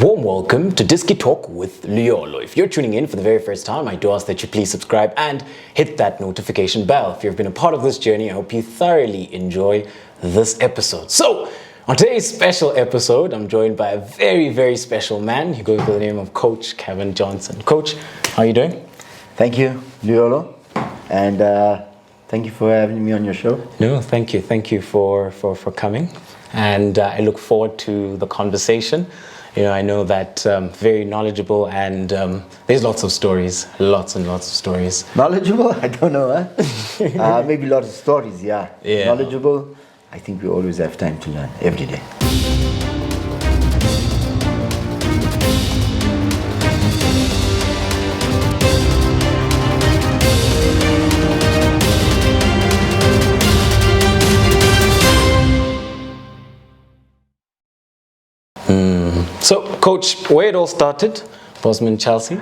Warm welcome to Disky Talk with Leolo. If you're tuning in for the very first time, I do ask that you please subscribe and hit that notification bell. If you've been a part of this journey, I hope you thoroughly enjoy this episode. So, on today's special episode, I'm joined by a very, very special man. He goes by the name of Coach Cavin Johnson. Coach, how are you doing? Thank you, Leolo, and thank you for having me on your show. No, thank you. Thank you for coming. And I look forward to the conversation. You know, I know that very knowledgeable, and there's lots of stories, lots and lots of stories. Knowledgeable? I don't know, huh? Maybe lots of stories, yeah. Knowledgeable? I think we always have time to learn, every day. So, Coach, where it all started, BESMONT Chelsea.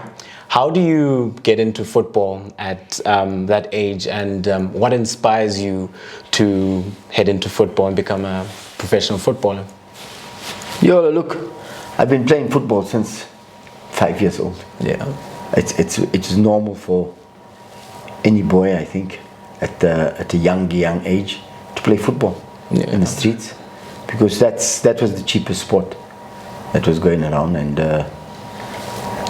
How do you get into football at that age, and what inspires you to head into football and become a professional footballer? Yo, look, I've been playing football since 5 years old. Yeah, it's normal for any boy, I think, at a young age to play football in the streets, because that was the cheapest sport that was going around, and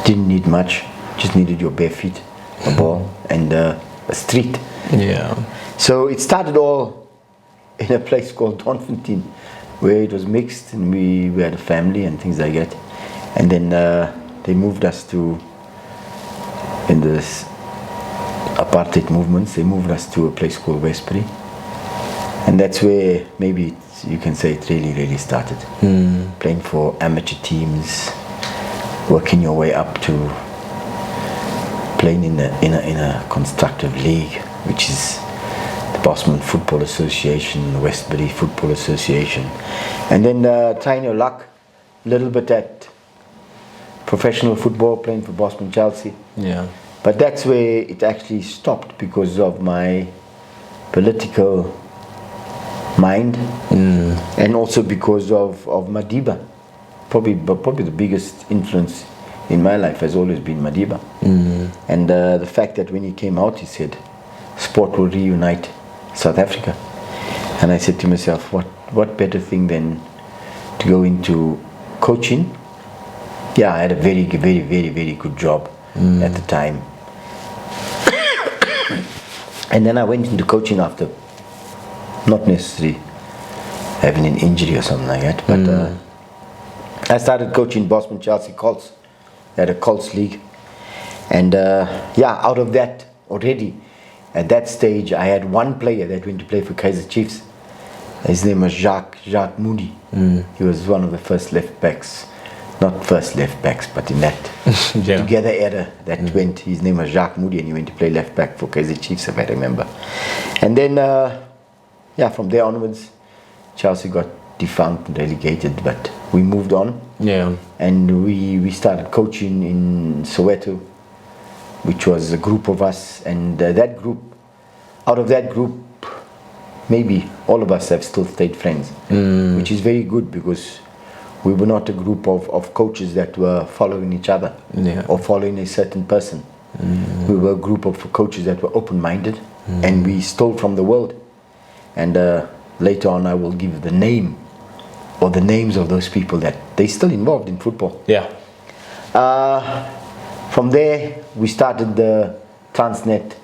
didn't need much, just needed your bare feet, a ball, and a street. Yeah. So it started all in a place called Donfontein, where it was mixed, and we had a family and things like that. And then they moved us to, in this apartheid movements, they moved us to a place called Westbury, and that's where maybe you can say it really started. Playing for amateur teams, working your way up to playing in a constructive league, which is the BESMONT Football Association, the Westbury Football Association, and then trying your luck a little bit at professional football, playing for BESMONT Chelsea. Yeah. But that's where it actually stopped, because of my political mind, and also because of Madiba. Probably the biggest influence in my life has always been Madiba. And the fact that when he came out, he said, sport will reunite South Africa. And I said to myself, what better thing than to go into coaching? Yeah, I had a very good job at the time. And then I went into coaching after, not necessarily having an injury or something like that, but I started coaching BESMONT Chelsea Colts at a Colts league, and out of that already, at that stage, I had one player that went to play for Kaizer Chiefs. His name was Jacques Moody. He was one of the first left backs, not first left backs, but in that together era that went. His name was Jacques Moody, and he went to play left back for Kaizer Chiefs, if I remember. And then from there onwards, Chelsea got defunct and relegated, but we moved on. Yeah. And we started coaching in Soweto, which was a group of us, and out of that group, maybe all of us have still stayed friends, which is very good, because we were not a group of coaches that were following each other or following a certain person. We were a group of coaches that were open-minded, and we stole from the world. And later on, I will give the name or the names of those people that they still involved in football. Yeah. From there, we started the Transnet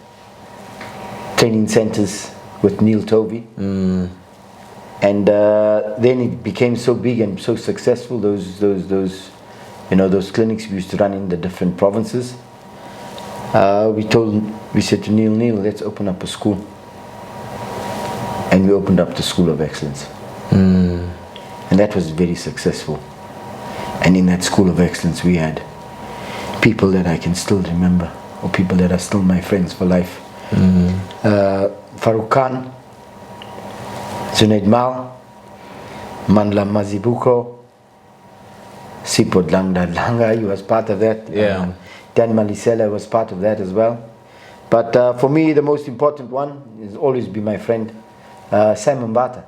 training centers with Neil Tovey. And then it became so big and so successful. Those clinics we used to run in the different provinces. We said to Neil, let's open up a school. And we opened up the School of Excellence. And that was very successful. And in that School of Excellence, we had people that I can still remember, or people that are still my friends for life. Farouk Khan, Zunaid Mal, Manla Mazibuko, Sipho Dlanga, he was part of that. Dan Malisela was part of that as well. But for me, the most important one has always been my friend, Simon Mbata.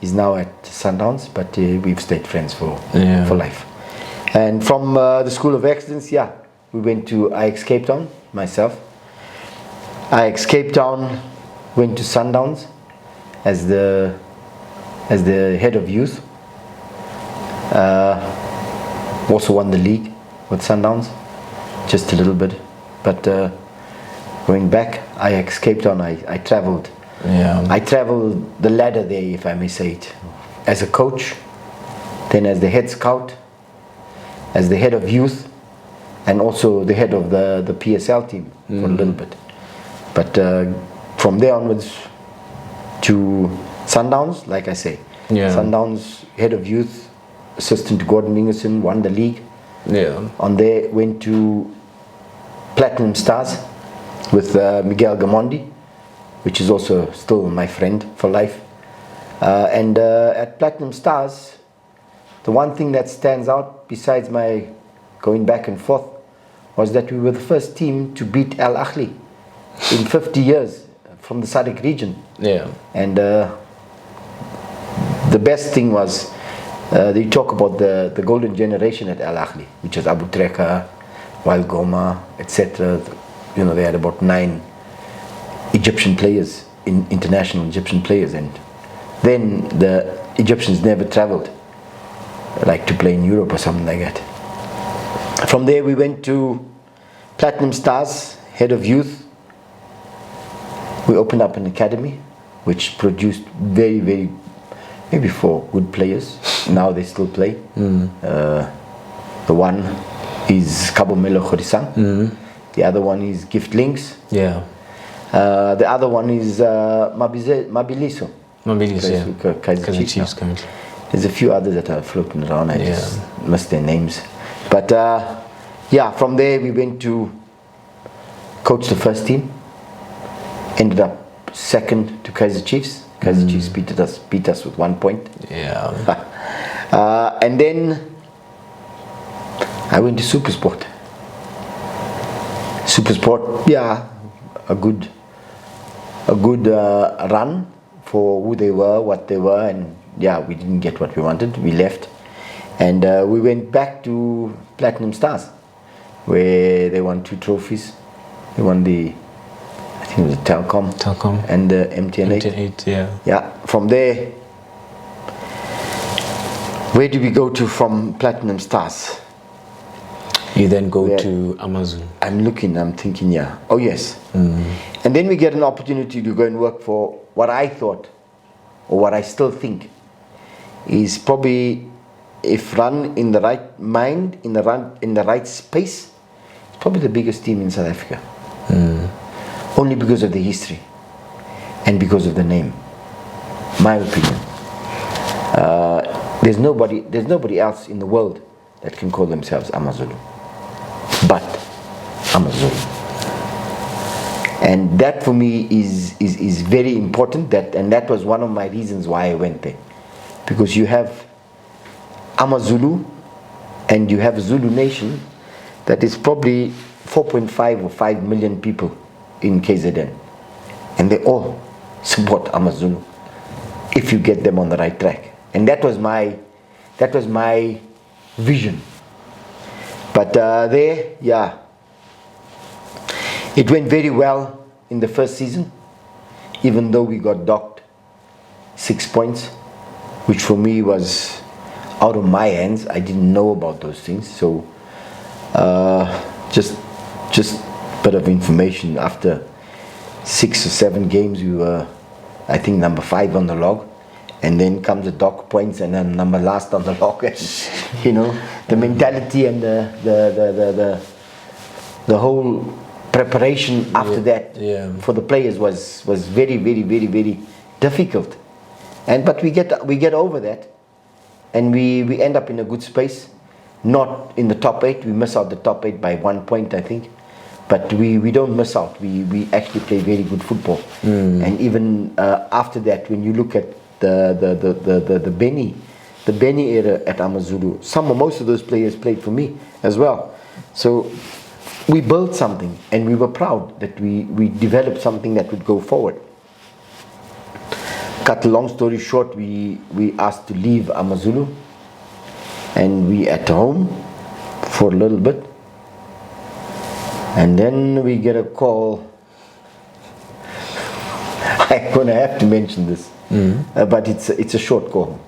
He's now at Sundowns, but we've stayed friends for life. And from the School of Excellence, yeah, we went to Ajax Cape Town, myself. Ajax Cape Town, went to Sundowns as the head of youth. Also won the league with Sundowns, just a little bit. But going back, Ajax Cape Town, I travelled. Yeah. I travelled the ladder there, if I may say it, as a coach, then as the head scout, as the head of youth, and also the head of the PSL team for a little bit. But from there onwards to Sundowns, like I say, Sundowns head of youth, assistant to Gordon Ingerson, won the league. Yeah. On there went to Platinum Stars with Miguel Gamondi, which is also still my friend for life. And at Platinum Stars, the one thing that stands out besides my going back and forth was that we were the first team to beat Ahly in 50 years from the SADC region. Yeah. And the best thing was they talk about the golden generation at Ahly, which was Abu Treka, Wael Goma, etc. You know, they had about 9 Egyptian players, international Egyptian players, and then the Egyptians never traveled like to play in Europe or something like that. From there we went to Platinum Stars, head of youth. We opened up an academy which produced maybe 4 good players. Now they still play. The one is Kabomelo Khorisang. The other one is Gift Links. Yeah. The other one is Mabiliso. Mabiliso, yeah. Kaizer Chiefs currently. There's a few others that are floating around. I just missed their names. But yeah, from there we went to coach the first team. Ended up second to Kaizer Chiefs. Kaizer Chiefs beat us with 1 point. Yeah. And then I went to SUPERSPORT. SUPERSPORT, yeah, a good run for who they were, what they were, and yeah, we didn't get what we wanted. We left, and we went back to Platinum Stars, where they won 2 trophies. They won I think it was the Telkom and the MTN8. Yeah. Yeah. From there, where do we go to from Platinum Stars? You then go to AMAZULU. I'm thinking, yeah. Oh, yes. And then we get an opportunity to go and work for what I thought, or what I still think, is probably, if run in the right mind, in the right space, it's probably the biggest team in South Africa. Only because of the history and because of the name. My opinion. There's nobody else in the world that can call themselves AMAZULU. But AMAZULU. And that for me is very important, and that was one of my reasons why I went there. Because you have AMAZULU and you have Zulu Nation that is probably 4.5 or 5 million people in KZN. And they all support AMAZULU if you get them on the right track. And that was my vision. But there, yeah, it went very well in the first season, even though we got docked 6 points, which for me was out of my hands. I didn't know about those things. So just bit of information. After 6 or 7 games, we were, I think, number 5 on the log. And then comes the dock points, and then number last on the log. And, you know, the mentality and the whole preparation after that for the players was very, very, very, very difficult. But we get over that, and we end up in a good space, not in the top 8. We miss out the top 8 by 1 point, I think. But we don't miss out. We actually play very good football. And even after that, when you look at the Benny era at AMAZULU, most of those players played for me as well. So we built something, and we were proud that we developed something that would go forward. Cut a long story short, we asked to leave AMAZULU, and we at home for a little bit. And then we get a call. I'm going to have to mention this, but it's a short call.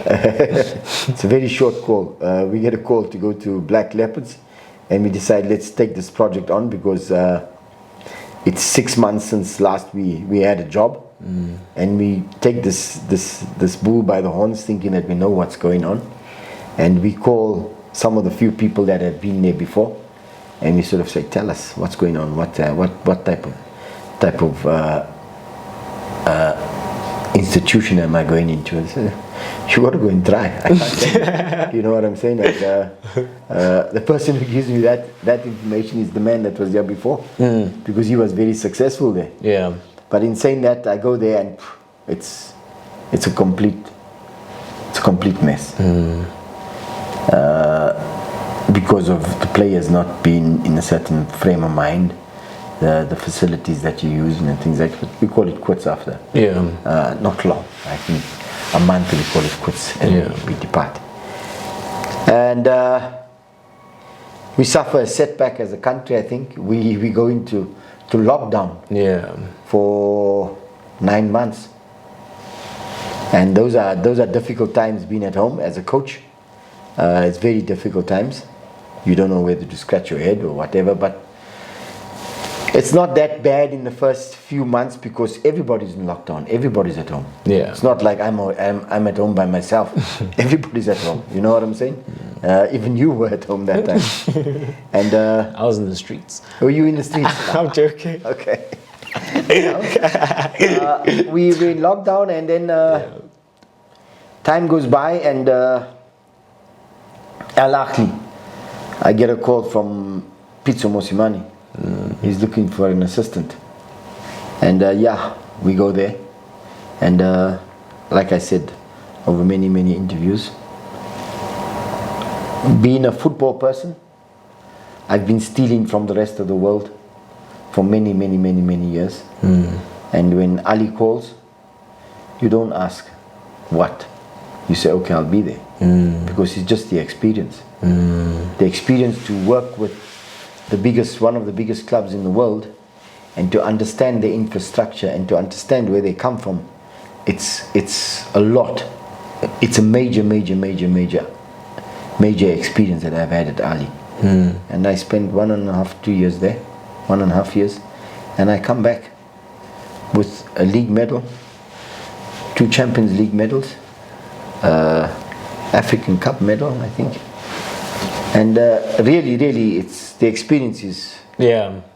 It's a very short call. We get a call to go to Black Leopards, and we decide let's take this project on because it's 6 months since last we had a job, and we take this bull by the horns, thinking that we know what's going on, and we call some of the few people that have been there before, and we sort of say, tell us what's going on, what type of institution am I going into? And say, you got to go and try. I can't tell you. You know what I'm saying? Like, the person who gives me that information is the man that was there before, because he was very successful there. Yeah. But in saying that, I go there and it's a complete mess. Because of the players not being in a certain frame of mind, the facilities that you use and things like that. We call it quits after. Yeah. Not long. I think a month we call it quits and we depart. And we suffer a setback as a country. I think we go into lockdown. Yeah. For 9 months. And those are difficult times being at home as a coach. It's very difficult times. You don't know whether to scratch your head or whatever, but it's not that bad in the first few months because everybody's in lockdown. Everybody's at home. Yeah. It's not like I'm at home by myself. Everybody's at home. You know what I'm saying? Even you were at home that time. And I was in the streets. were you in the streets? I'm joking. Okay. We were in lockdown, and then time goes by, and Ahly, I get a call from Pitso Mosimane. He's looking for an assistant, and we go there, and like I said, over many interviews, being a football person, I've been stealing from the rest of the world for many years. And when Ali calls, you don't ask what, you say, okay, I'll be there, because it's just the experience. The experience to work with one of the biggest clubs in the world, and to understand the infrastructure and to understand where they come from. It's a lot. It's a major experience that I've had at Ahly. And I spent 2 years there, 1.5 years, and I come back with a league medal, 2 Champions League medals, African Cup medal, I think. And really, it's the experience is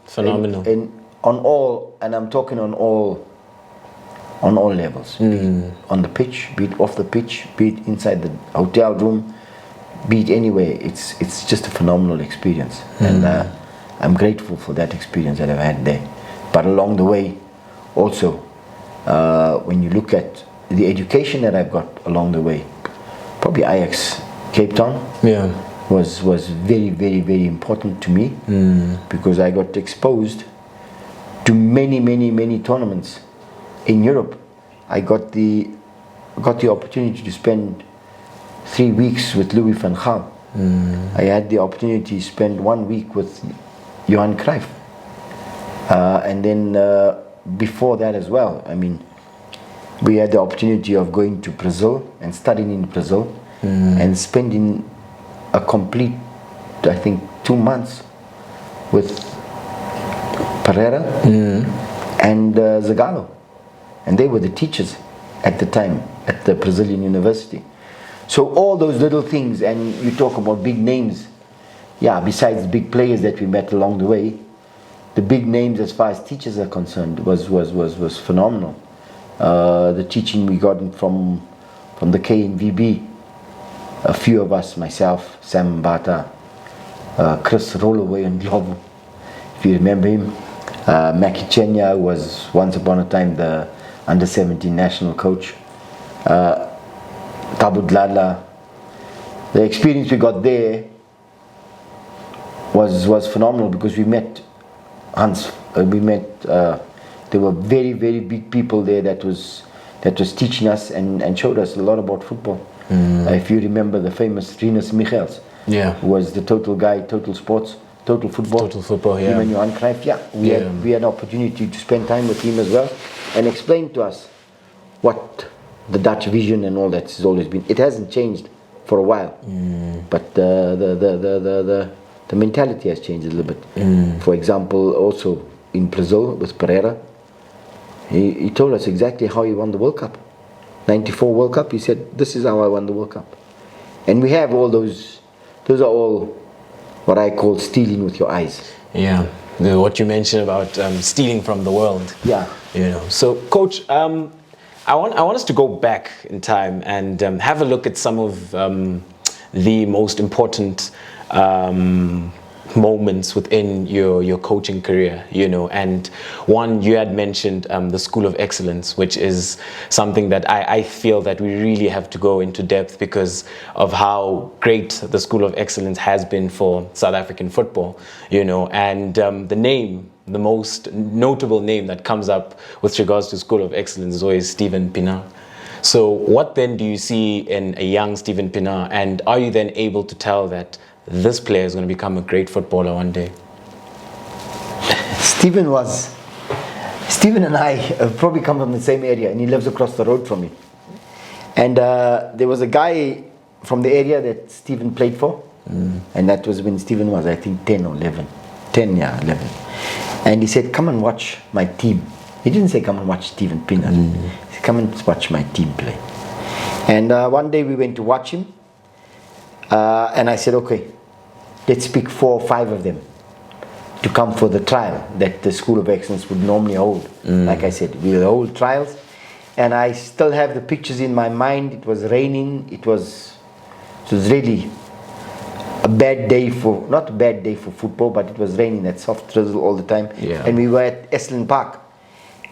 phenomenal. And I'm talking on all levels. Be it on the pitch, be it off the pitch, be it inside the hotel room, be it anywhere. It's just a phenomenal experience, and I'm grateful for that experience that I've had there. But along the way, also, when you look at the education that I've got along the way, probably Ajax, Cape Town, was very important to me, because I got exposed to many tournaments in Europe. I got the opportunity to spend 3 weeks with Louis van Gaal. I had the opportunity to spend 1 week with Johan Cruyff, and then before that as well, I mean, we had the opportunity of going to Brazil and studying in Brazil, and spending a complete, I think, 2 months with Pereira and Zagallo, and they were the teachers at the time at the Brazilian university. So all those little things, and you talk about big names, besides the big players that we met along the way, the big names as far as teachers are concerned was phenomenal. The teaching we got from the KNVB, a few of us, myself, Sam Mbata, Chris Rollaway and Glovo, if you remember him, Maki Chenya was once upon a time the under-17 national coach, Tabu Dlala. The experience we got there was phenomenal, because we met Hans, there were very big people there that was teaching us and showed us a lot about football. If you remember the famous Rinus Michels, Yeah. who was the total guy, total sports, total football. Total football, yeah. Even Johan Cruyff, we had an opportunity to spend time with him as well and explain to us what the Dutch vision and all that has always been. It hasn't changed for a while, but the mentality has changed a little bit. For example, also in Brazil with Pereira, he told us exactly how he won the World Cup. 94 World Cup, he said, this is how I won the World Cup. And we have all those are all what I call stealing with your eyes. Yeah, what you mentioned about stealing from the world. Yeah. You know, so Coach, I want us to go back in time and have a look at some of the most important moments within your coaching career, you know. And one, you had mentioned the School of Excellence, which is something that I feel that we really have to go into depth because of how great the School of Excellence has been for South African football, you know. And the name, the most notable name that comes up with regards to School of Excellence is always Steven Pienaar. So what then do you see in a young Steven Pienaar, and are you then able to tell that this player is going to become a great footballer one day? Steven and I probably come from the same area, and he lives across the road from me. And there was a guy from the area that Steven played for, and that was when Steven was, I think, 10 or 11. 11. And he said, come and watch my team. He didn't say come and watch Steven Pienaar. He said, come and watch my team play. And one day we went to watch him, and I said, okay, let's pick 4 or 5 of them to come for the trial that the School of Excellence would normally hold. Like I said, we'll hold trials. And I still have the pictures in my mind. It was raining. It was really a bad day for, not a bad day for football, but it was raining, that soft drizzle all the time. Yeah. And we were at Esalen Park.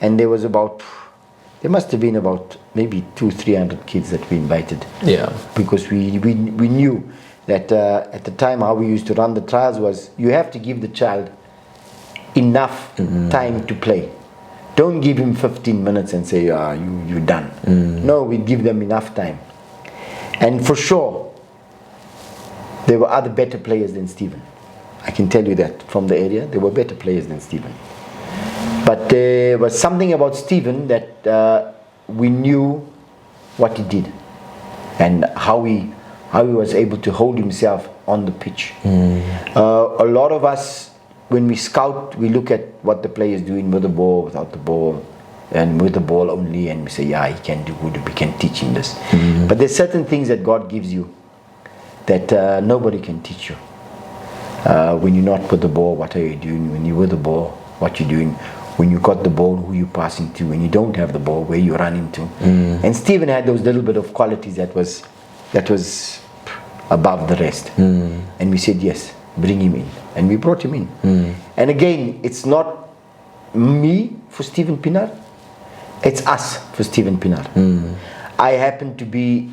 And there must have been about maybe 200-300 kids that we invited. Yeah. Because we knew that at the time how we used to run the trials was you have to give the child enough time to play. Don't give him 15 minutes and say, you're done. No, we give them enough time. And for sure, there were other better players than Steven. I can tell you that from the area, there were better players than Steven. But there was something about Steven that we knew what he did and how he was able to hold himself on the pitch. A lot of us, when we scout, we look at what the player is doing with the ball, without the ball, and with the ball only, and we say, yeah, he can do good, we can teach him this. But there's certain things that God gives you that nobody can teach you. When you're not with the ball, what are you doing? When you're with the ball, what you're doing? When you got the ball, who you're passing to? When you don't have the ball, where you run into? And Steven had those little bit of qualities that was above the rest. And we said, yes, bring him in. And we brought him in. And again, it's not me for Steven Pienaar, it's us for Steven Pienaar. I happen to be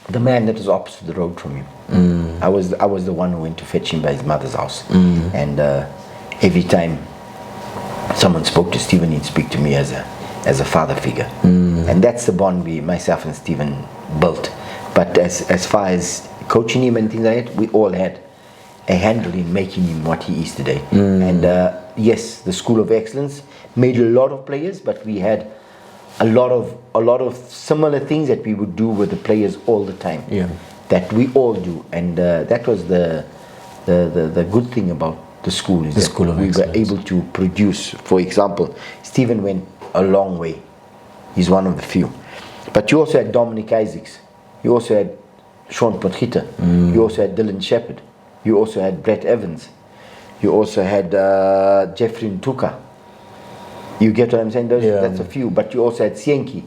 the man that was opposite the road from him. I was the one who went to fetch him by his mother's house. And every time someone spoke to Steven, he'd speak to me as a father figure. And that's the bond myself and Steven built. But as far as coaching him and things like that, we all had a handle in making him what he is today. And yes, the School of Excellence made a lot of players, but we had a lot of similar things that we would do with the players all the time. That we all do, and that was the good thing about the school is that we were able to produce. For example, Steven went a long way. He's one of the few. But you also had Dominic Isaacs. You also had Sean Potgieter. You also had Dylan Shepherd. You also had Brett Evans. You also had Jeffrey Ntuka. You get what I'm saying? That's a few. But you also had Sienki.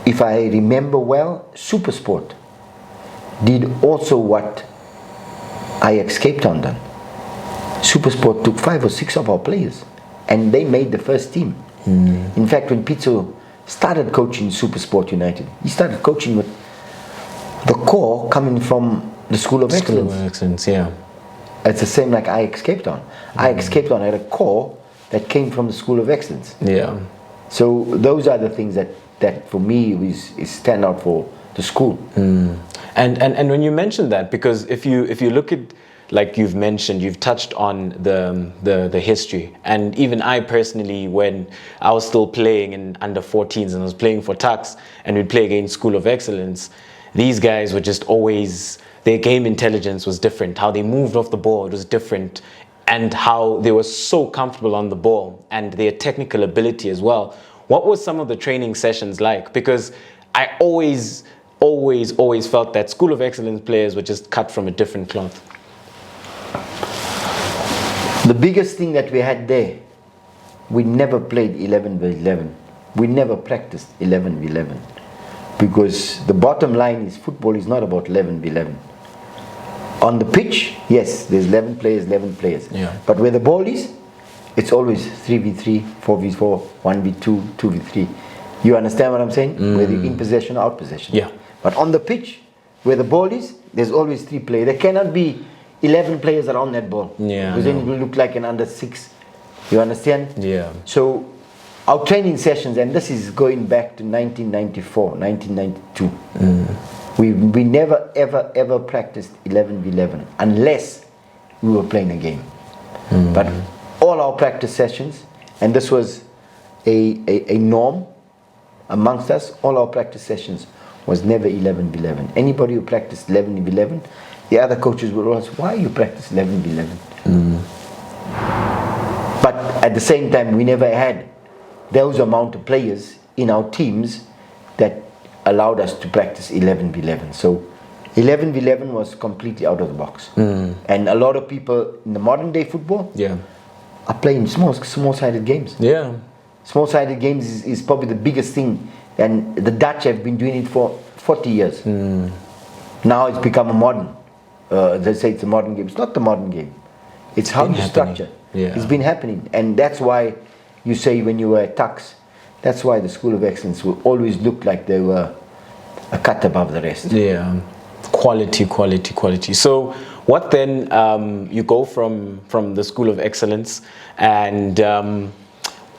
If I remember well, SUPERSPORT did also what Ajax Cape Town done. SUPERSPORT took 5 or 6 of our players and they made the first team. In fact, when Pizzo started coaching SUPERSPORT United, he started coaching with the core coming from the School of Excellence. School of Excellence, yeah. It's the same like Ajax Cape Town. Ajax Cape Town had a core that came from the School of Excellence. Yeah. So those are the things that for me is stand out for the school. And when you mentioned that, because if you look at, like you've mentioned, you've touched on the history, and even I personally, when I was still playing in under 14s and I was playing for Tux, and we'd play against School of Excellence, these guys were just always, their game intelligence was different. How they moved off the ball, it was different, and how they were so comfortable on the ball, and their technical ability as well. What was some of the training sessions like? Because I always felt that School of Excellence players were just cut from a different cloth. The biggest thing that we had there, we never played 11v11. We never practiced 11v11. Because the bottom line is football is not about 11v11. On the pitch, yes, there's 11 players. Yeah. But where the ball is, it's always 3v3, 4v4, 1v2, 2v3. You understand what I'm saying? Whether you're in possession or out possession. Yeah. But on the pitch, where the ball is, there's always 3 players. There cannot be 11 players around that ball. Yeah. Because then it will look like an under 6. You understand? Yeah. So our training sessions, and this is going back to 1994, 1992. We never ever practiced 11v11 unless we were playing a game. But all our practice sessions, and this was a norm amongst us, all our practice sessions was never 11v11. Anybody who practiced 11v11, the other coaches would always, why you practice 11v11? But at the same time, we never had those amount of players in our teams that allowed us to practice 11v11. So 11v11 was completely out of the box. And a lot of people in the modern day football are playing small-sided games. Yeah. Small-sided games is probably the biggest thing, and the Dutch have been doing it for 40 years. Now it's become a modern. They say it's a modern game. It's not the modern game. It's how you structure. Yeah. It's been happening, and that's why you say when you were at Tux, that's why the School of Excellence will always look like they were a cut above the rest. Yeah, quality. So what then, you go from the School of Excellence, and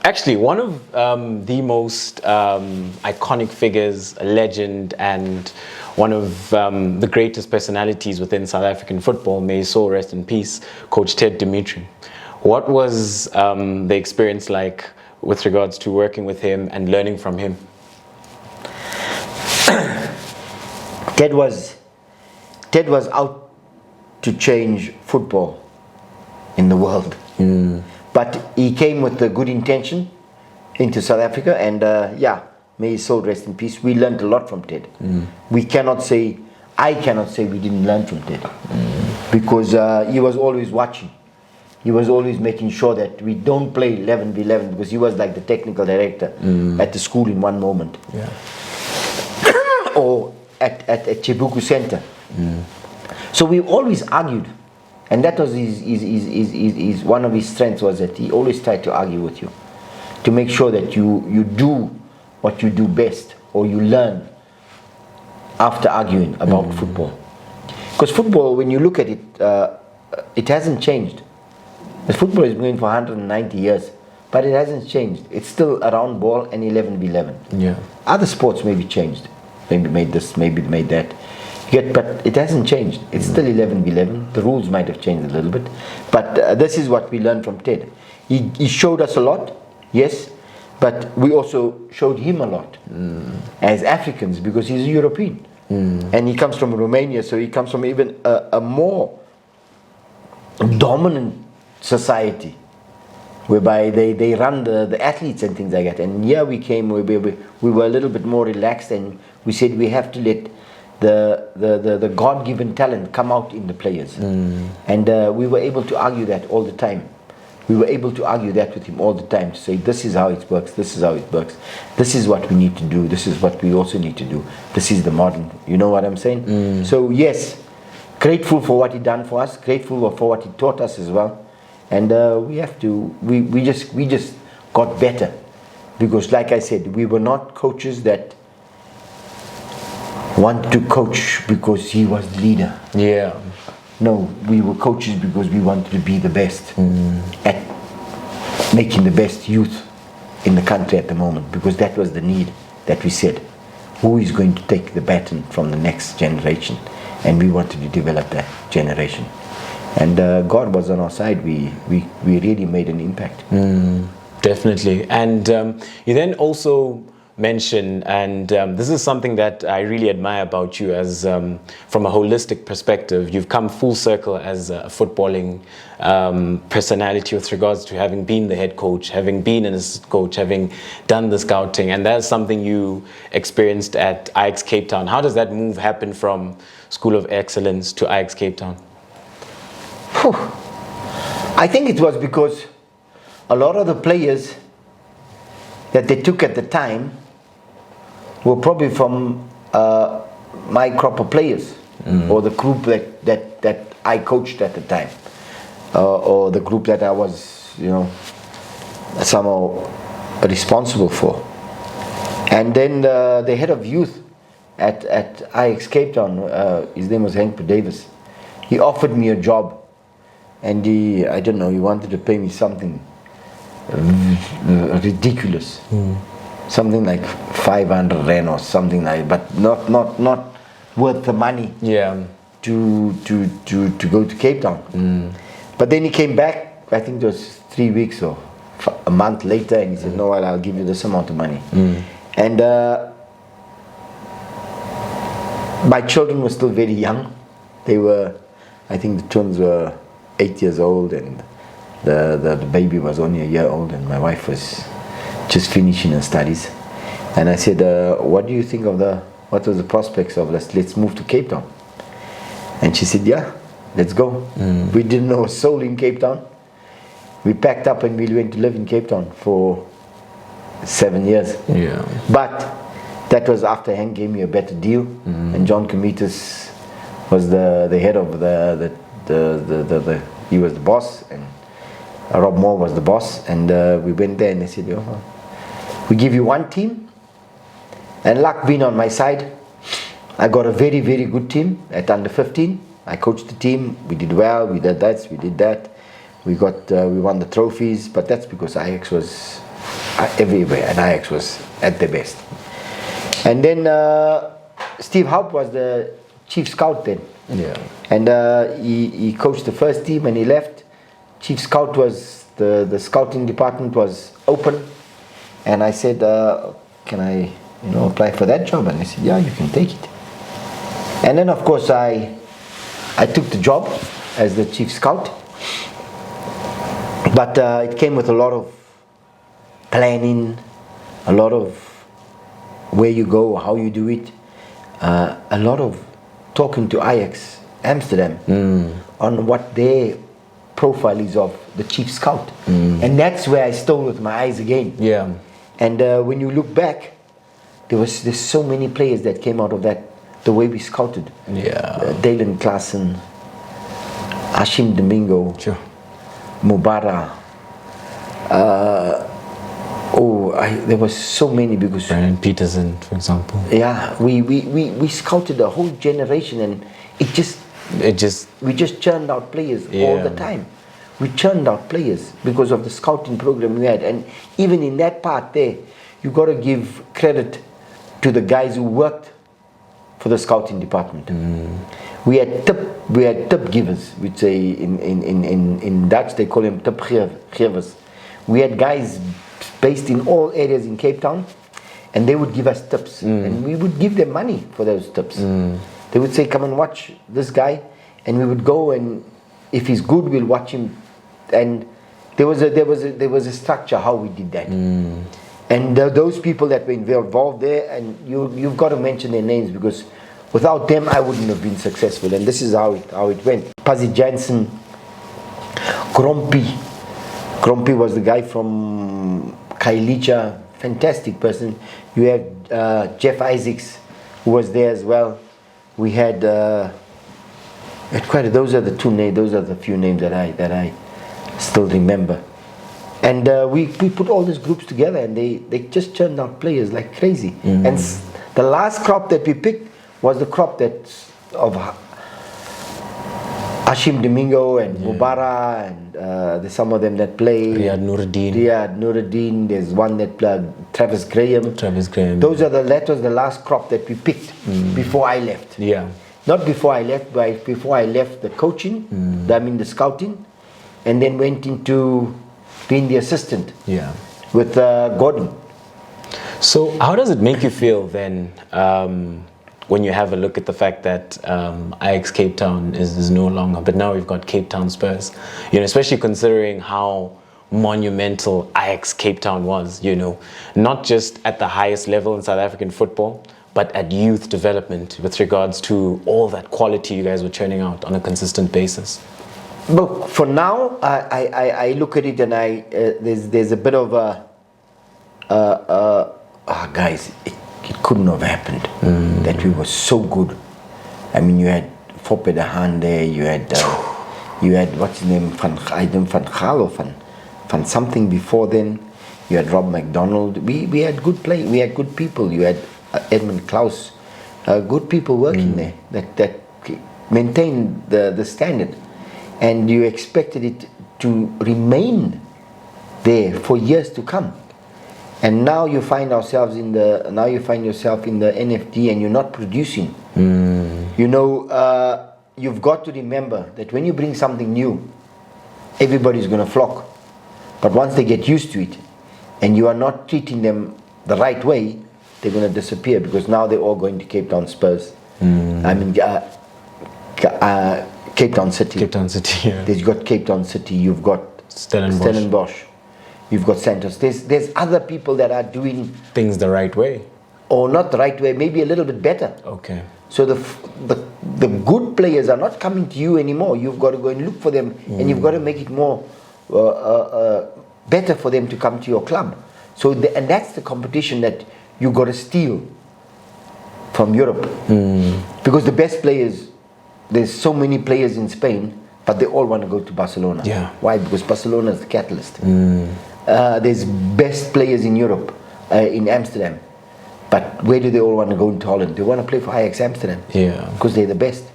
actually one of the most iconic figures, a legend, and one of the greatest personalities within South African football, may his soul rest in peace, Coach Ted Dimitri. What was the experience like with regards to working with him and learning from him? Ted was out to change football in the world. But he came with a good intention into South Africa, and may his soul rest in peace. We learned a lot from Ted. I cannot say we didn't learn from Ted, because he was always watching. He was always making sure that we don't play 11v11, because he was like the technical director at the school in one moment. Or at Chibuku Center. So we always argued, and that was his one of his strengths, was that he always tried to argue with you, to make sure that you do what you do best, or you learn after arguing about football. Because football, when you look at it, it hasn't changed. The football is going for 190 years, but it hasn't changed. It's still a round ball and 11v11. Yeah. Other sports maybe changed, maybe made this, maybe made that. But it hasn't changed. It's still 11v11. The rules might have changed a little bit, but this is what we learned from Ted. He showed us a lot, yes, but we also showed him a lot as Africans, because he's a European, and he comes from Romania, so he comes from even a more dominant society, whereby they run the athletes and things like that. And here we came, we were a little bit more relaxed, and we said we have to let the God-given talent come out in the players. And we were able to argue that all the time. We were able to argue that with him all the time, to say this is how it works, this is how it works, this is what we need to do, this is what we also need to do, this is the modern, you know what I'm saying? So yes, grateful for what he done for us, grateful for what he taught us as well. And we just got better, because like I said, we were not coaches that want to coach because he was the leader. Yeah. No, we were coaches because we wanted to be the best at making the best youth in the country at the moment, because that was the need that we said. who is going to take the baton from the next generation, and we wanted to develop that generation. And God was on our side. We really made an impact. Definitely. And you then also mention, and this is something that I really admire about you, as from a holistic perspective, you've come full circle as a footballing personality with regards to having been the head coach, having been an assistant coach, having done the scouting, and that's something you experienced at Ajax Cape Town. How does that move happen from School of Excellence to Ajax Cape Town? I think it was because a lot of the players that they took at the time were probably from my crop of players, or the group that I coached at the time, or the group that I was, somehow responsible for. And then the head of youth at Ajax Cape Town, his name was Henk Davis. He offered me a job, and he wanted to pay me something ridiculous. Something like 500 rand or something like, but not worth the money. Yeah. To go to Cape Town. But then he came back. I think it was 3 weeks or a month later, and he said, "No, I'll give you this amount of money." And my children were still very young. They were, I think the twins were 8 years old, and the baby was only a year old, and my wife was just finishing her studies. And I said, what do you think of what was the prospects of let's move to Cape Town? And she said, yeah, let's go. We didn't know a soul in Cape Town. We packed up and we went to live in Cape Town for 7 years. Yeah. But that was after Hank gave me a better deal, and John Comitas was the head of he was the boss, and Rob Moore was the boss, and we went there, and they said, we give you one team, and luck being on my side, I got a very, very good team at under 15. I coached the team, we did well, we did that, we won the trophies, but that's because Ajax was everywhere, and Ajax was at their best. And then Steve Haupt was the chief scout then. Yeah. And he coached the first team, and he left. Chief scout was, the scouting department was open, and I said, can I apply for that job? And he said, yeah, you can take it. And then of course I took the job as the chief scout, but it came with a lot of planning, a lot of where you go, how you do it, a lot of talking to Ajax Amsterdam on what their profile is of the chief scout. And that's where I stole with my eyes again. Yeah. And when you look back, there's so many players that came out of that, the way we scouted. Yeah. Dalen Klaassen, Hashim Domingo, Sure. Mubara. There was so many, because Brandon Peterson, for example. yeah, we scouted a whole generation, and we just churned out players all the time. We churned out players because of the scouting program we had. And even in that part there, you got to give credit to the guys who worked for the scouting department. We had tip givers, we'd say in Dutch they call them tipgevers. We had guys based in all areas in Cape Town, and they would give us tips, and we would give them money for those tips. They would say, come and watch this guy, and we would go, and if he's good, we'll watch him. And there was a structure how we did that. And those people that were involved there, and you've got to mention their names, because without them I wouldn't have been successful. And this is how it went. Pazzi Jansen, Krompy was the guy from Kailicha, fantastic person. You had Jeff Isaacs, who was there as well. We had those are the two names. Those are the few names that I still remember. And we put all these groups together, and they just churned out players like crazy. And the last crop that we picked was the crop Ashim Domingo and Mubara, and there's some of them that play. Riyad Nuruddin. There's one that played Travis Graham. That was the last crop that we picked before I left. Yeah. Not before I left, but before I left the coaching, the scouting, and then went into being the assistant. Yeah. With Gordon. So how does it make you feel then when you have a look at the fact that Ajax Cape Town is no longer, but now we've got Cape Town Spurs, especially considering how monumental Ajax Cape Town was, not just at the highest level in South African football, but at youth development with regards to all that quality you guys were churning out on a consistent basis? But for now, I look at it and there's a bit of guys, it couldn't have happened that we were so good. I mean, you had Foppe de Haan there, you had what's his name, Van Gaal or Van something before then. You had Rob McDonald. We had good play. We had good people. You had Edmund Klaus, good people working there that maintained the standard, and you expected it to remain there for years to come. And now you find yourself in the NFD and you're not producing. You've got to remember that when you bring something new, everybody's going to flock. But once they get used to it, and you are not treating them the right way, they're going to disappear, because now they're all going to Cape Town Spurs. I mean, Cape Town City. Cape Town City, yeah. You've got Cape Town City, you've got Stellenbosch. You've got Santos. There's other people that are doing things the right way, or not the right way, maybe a little bit better. Okay. So the good players are not coming to you anymore. You've got to go and look for them, and you've got to make it more better for them to come to your club. So and that's the competition that you've got to steal from Europe, because the best players, there's so many players in Spain, but they all want to go to Barcelona. Yeah. Why? Because Barcelona is the catalyst. There's best players in Europe, in Amsterdam, but where do they all want to go into Holland? They want to play for Ajax Amsterdam, because they're the best.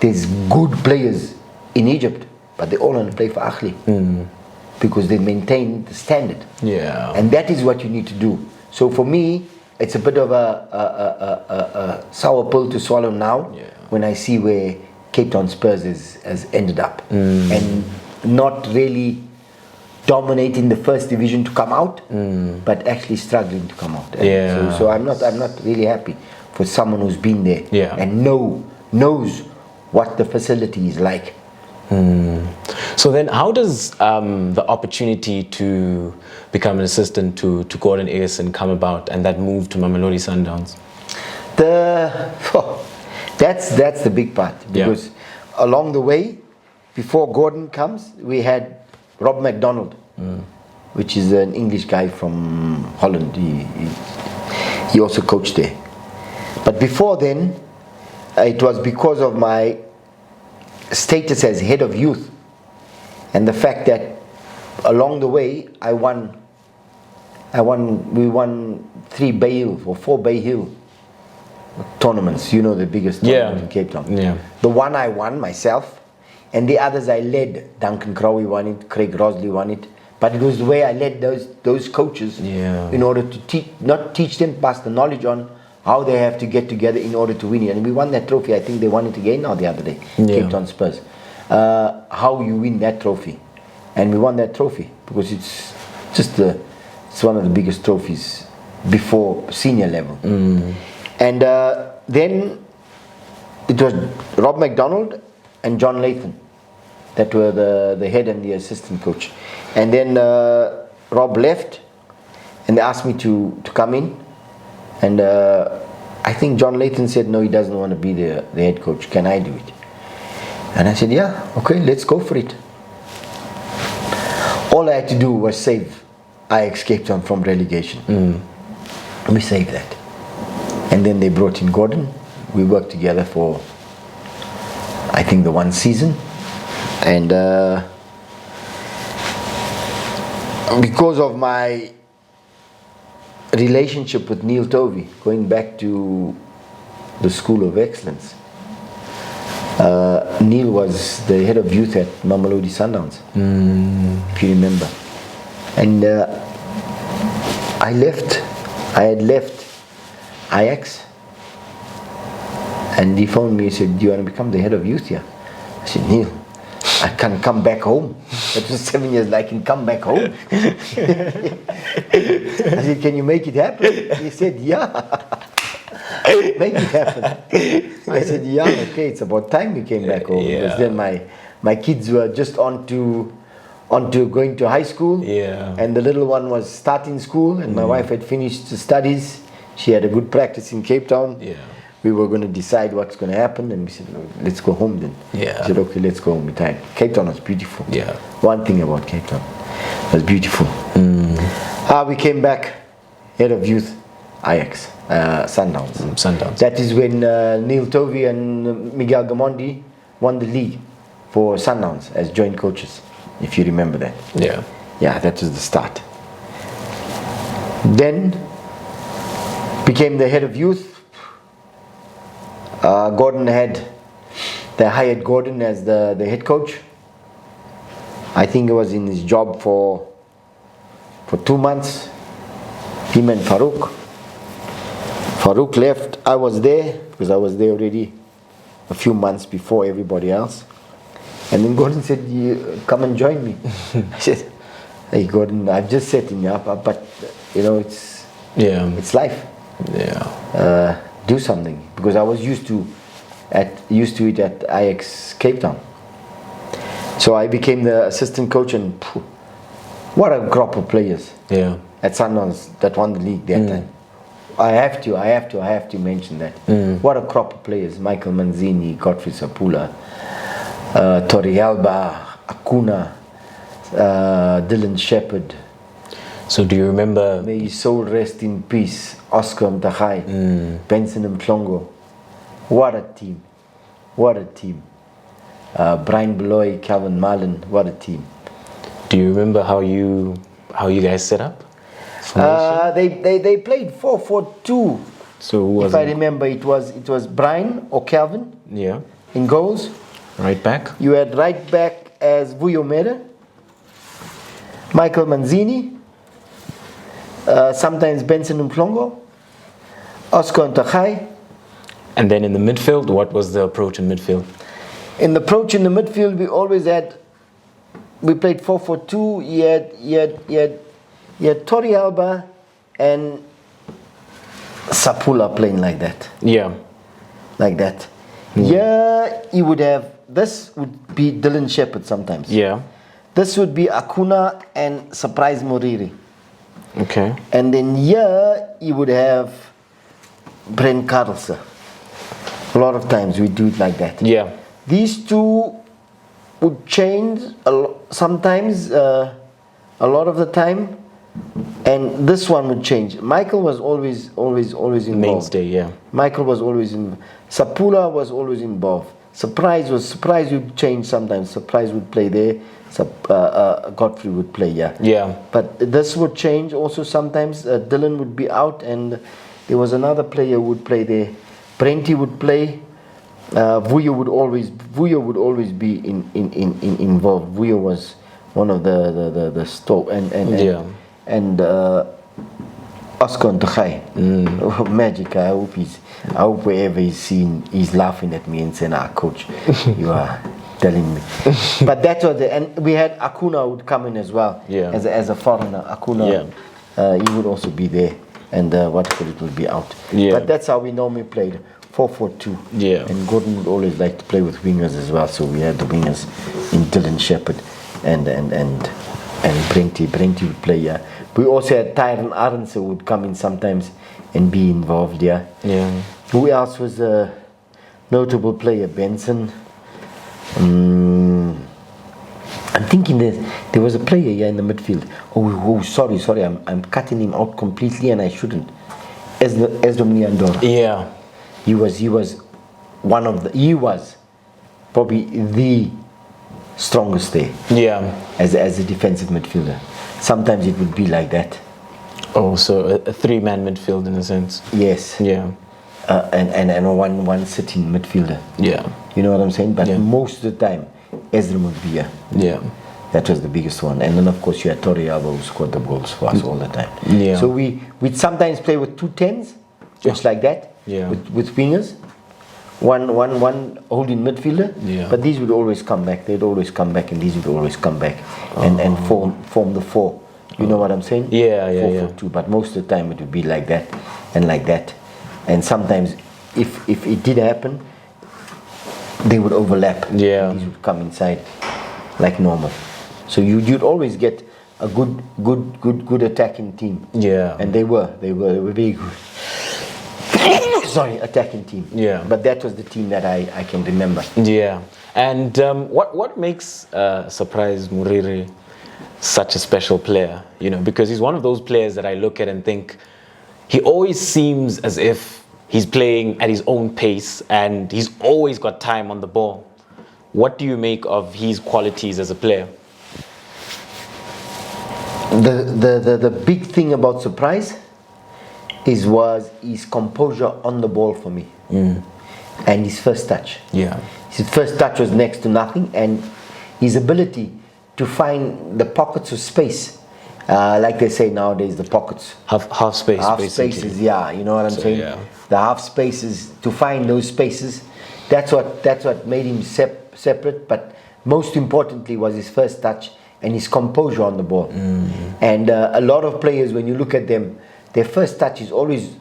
There's good players in Egypt, but they all want to play for Ahly, because they maintain the standard. And that is what you need to do. So for me, it's a bit of a sour pill to swallow now, when I see where Cape Town Spurs has ended up, and not really dominating the first division to come out, but actually struggling to come out. So I'm not really happy for someone who's been there and knows what the facility is like. So then how does the opportunity to become an assistant to Gordon Egerson come about, and that move to Mamelodi Sundowns? That's the big part, because along the way, before Gordon comes, we had Rob McDonald, which is an English guy from Holland. He also coached there. But before then, it was because of my status as head of youth, and the fact that along the way we won 3 Bay Hill or 4 Bay Hill tournaments, the biggest tournament in Cape Town. The one I won myself, and the others I led. Duncan Crowley won it, Craig Rosley won it, but it was the way I led those coaches in order to not teach them, pass the knowledge on how they have to get together in order to win it. And we won that trophy. I think they won it again now the other day, Cape Town Spurs. How you win that trophy, and we won that trophy because it's one of the biggest trophies before senior level. And then it was Rob McDonald and John Lathan that were the head and the assistant coach. And then Rob left, and they asked me to come in, and I think John Lathan said no, he doesn't want to be the head coach. Can I do it? And I said, yeah, okay, let's go for it. All I had to do was save Ajax Cape Town from relegation. We saved that. And then they brought in Gordon. We worked together for, I think, the 1 season. And because of my relationship with Neil Tovey, going back to the School of Excellence, Neil was the head of youth at Mamelodi Sundowns, if you remember. And I had left Ajax, and he phoned me and said, "Do you want to become the head of youth here?" I said, "Neil, I can come back home." That was 7 years, I can come back home. I said, "Can you make it happen?" He said, "Yeah." Make it happen. I said, "Yeah, okay, it's about time we came back home." Because then my kids were just on to going to high school, and the little one was starting school, and my wife had finished the studies. She had a good practice in Cape Town. We were going to decide what's going to happen, and we said, "Let's go home then." I said, "Okay, let's go home." Cape Town was beautiful. One thing about Cape Town, it was beautiful. We came back, head of youth, Ajax, Sundowns. That is when Neil Tovey and Miguel Gamondi won the league for Sundowns as joint coaches, if you remember that. Yeah, that was the start. Then became the head of youth. They hired Gordon as the head coach. I think he was in his job for 2 months. Him and Farouk. Farouk left. I was there because I was there already a few months before everybody else. And then Gordon said, "Come and join me." I said, "Hey Gordon, I've just set him up, but it's life. Do something," because I was used to it at Ajax Cape Town. So I became the assistant coach, and what a crop of players at Sundowns that won the league that time. I have to mention that. What a crop of players: Michael Manzini, Godfrey Sapula, Torrealba, Acuna, Dylan Shepherd. So do you remember? May his soul rest in peace. Oscar Mtagai, Benson Mhlongo. What a team! What a team! Brian Beloy, Cavin, what a team! Do you remember how you guys set up? They played 4-4-2. So if I remember, it was Brian or Cavin. In goals. Right back. You had right back as Vuyo Mere, Michael Manzini, sometimes Benson Mhlongo, Oscar Mtagai. And then in the midfield, what was the approach in midfield? In the approach in the midfield, we played 4-4-2. You had Torrealba and Sapula playing like that. Like that. You would have, this would be Dylan Shepherd sometimes. This would be Acuna and Surprise Moriri. Okay. And then you would have Brent Carlson. A lot of times we do it like that. These two would change sometimes, a lot of the time, and this one would change. Michael was always involved. Mainstay, Michael was always involved. Sapula was always involved. Surprise would change sometimes. Surprise would play there. Godfrey would play, But this would change also sometimes. Dylan would be out, and there was another player who would play there. Brenty would play. Vuyo would always be involved. Vuyo was one of the store and Oscar Mtagai. Oh, magic. I hope wherever he's seen, he's laughing at me and saying, "Coach, you are telling me." But that was and we had Acuna would come in as well, as a foreigner. Acuna, he would also be there, and it would be out. But that's how we normally played, 4-4-2. And Gordon would always like to play with wingers as well, so we had the wingers in Dylan Shepherd and Brenty. Brenty would play. We also had Tyron Arendse who would come in sometimes and be involved. Who else was a notable player? Benson. I'm thinking there was a player here in the midfield. Oh, sorry, I'm cutting him out completely, and I shouldn't. Esdom Niandora. He was probably the strongest there. As a defensive midfielder. Sometimes it would be like that. Oh, so a three-man midfield in a sense. Yes. And one sitting midfielder. You know what I'm saying? But Yeah. most of the time, Ezra would be here. Yeah. That was the biggest one. And then, of course, you had Torrealba who scored the goals for us all the time. Yeah. So we'd sometimes play with 2 10s, just like that, Yeah. with wingers. One holding midfielder. Yeah. But these would always come back. They'd always come back, and these would always come back and form the 4. You know what I'm saying? Yeah, 4-4-2. But most of the time it would be like that and like that. And sometimes, if it did happen, they would overlap. Yeah. These would come inside like normal. So you'd always get a good attacking team. Yeah. And they were very good. Sorry, attacking team. Yeah. But that was the team that I can remember. Yeah. And what makes Surprise Muriri such a special player? You know, because he's one of those players that I look at and think he always seems as if he's playing at his own pace and he's always got time on the ball. What do you make of his qualities as a player? The big thing about Surprise was his composure on the ball for me. And his first touch. Yeah. His first touch was next to nothing, and his ability to find the pockets of space, like they say nowadays, the pockets. Half space, Half basically. spaces, yeah, you know what I'm saying? Yeah. The half spaces, to find those spaces, that's what made him separate, but most importantly was his first touch and his composure on the ball. And a lot of players, when you look at them, their first touch is always,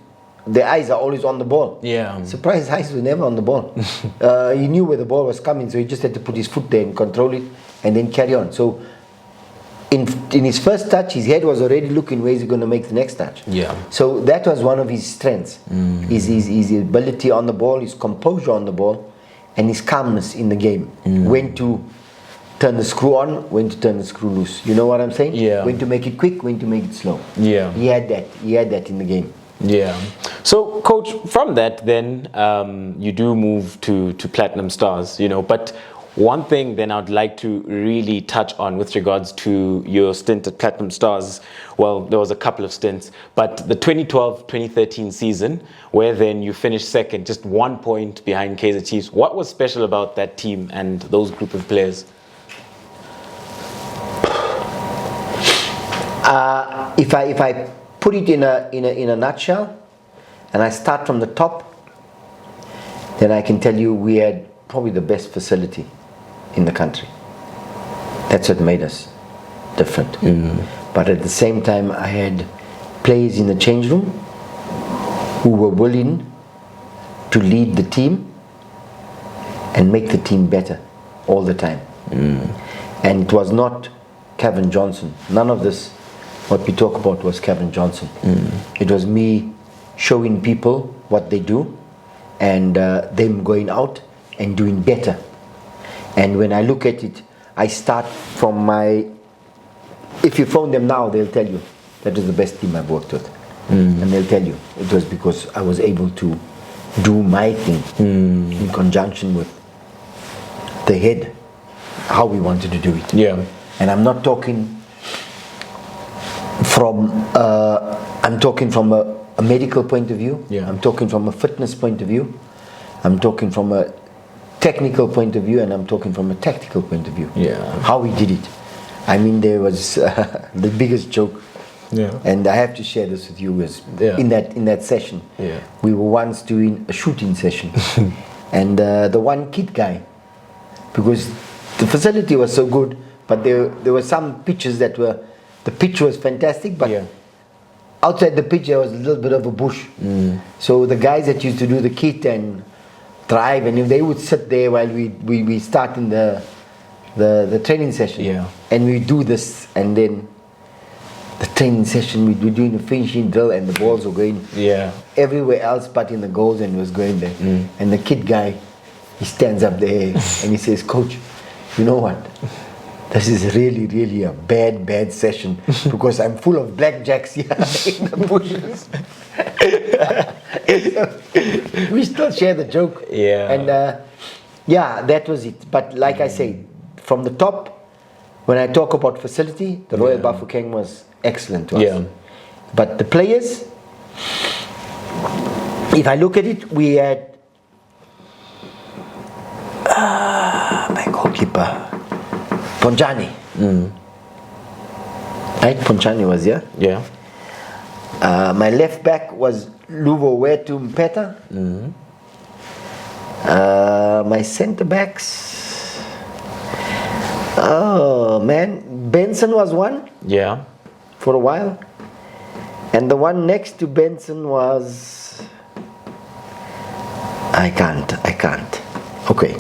their eyes are always on the ball. Yeah. Surprise, eyes were never on the ball. He knew where the ball was coming, so he just had to put his foot there and control it and then carry on. So in his first touch, his head was already looking where he's going to make the next touch. Yeah. So that was one of his strengths, his ability on the ball, his composure on the ball, and his calmness in the game. When to turn the screw on, when to turn the screw loose. You know what I'm saying? Yeah. When to make it quick, when to make it slow. Yeah. He had that. He had that in the game. Yeah. So, Coach, from that, then you do move to Platinum Stars, you know. But one thing then I'd like to really touch on with regards to your stint at Platinum Stars. Well, there was a couple of stints, but the 2012-2013 season, where then you finished second, just 1 point behind Kaizer Chiefs. What was special about that team and those group of players? If I put it in a nutshell, and I start from the top, then I can tell you we had probably the best facility in the country. That's what made us different. But at the same time, I had players in the change room who were willing to lead the team and make the team better all the time. And it was not Cavin Johnson. None of this, what we talk about, was Cavin Johnson. It was me showing people what they do and them going out and doing better. And when I look at it, I start from my... If you phone them now, they'll tell you that was the best team I've worked with. And they'll tell you it was because I was able to do my thing in conjunction with the head, how we wanted to do it. Yeah. And I'm not talking from a medical point of view. Yeah. I'm talking from a fitness point of view. I'm talking from a technical point of view, and I'm talking from a tactical point of view. Yeah. How we did it. I mean, there was the biggest joke. Yeah. And I have to share this with you. Was in that session. Yeah. We were once doing a shooting session, and the one kid guy, because the facility was so good, but there were some pitches that were, the pitch was fantastic, but outside the pitch there was a little bit of a bush. So the guys that used to do the kit and drive, and if they would sit there while we start in the training session, and we do this, and then the training session we'd be doing the finishing drill, and the balls were going everywhere else but in the goals, and it was going there. And the kid guy, he stands up there and he says, "Coach, you know what? This is really, really a bad session because I'm full of blackjacks here in the bushes." We still share the joke. And that was it. But like I say, from the top, when I talk about facility, the Royal Bafokeng was excellent to us. But the players, if I look at it, we had My goalkeeper, Ponjani. Right, Ponjani was here. Yeah. My left back was Luvo Wetu Mpeta. My centre backs, oh man, Benson was one Yeah. for a while, and the one next to Benson was, I can't. Okay,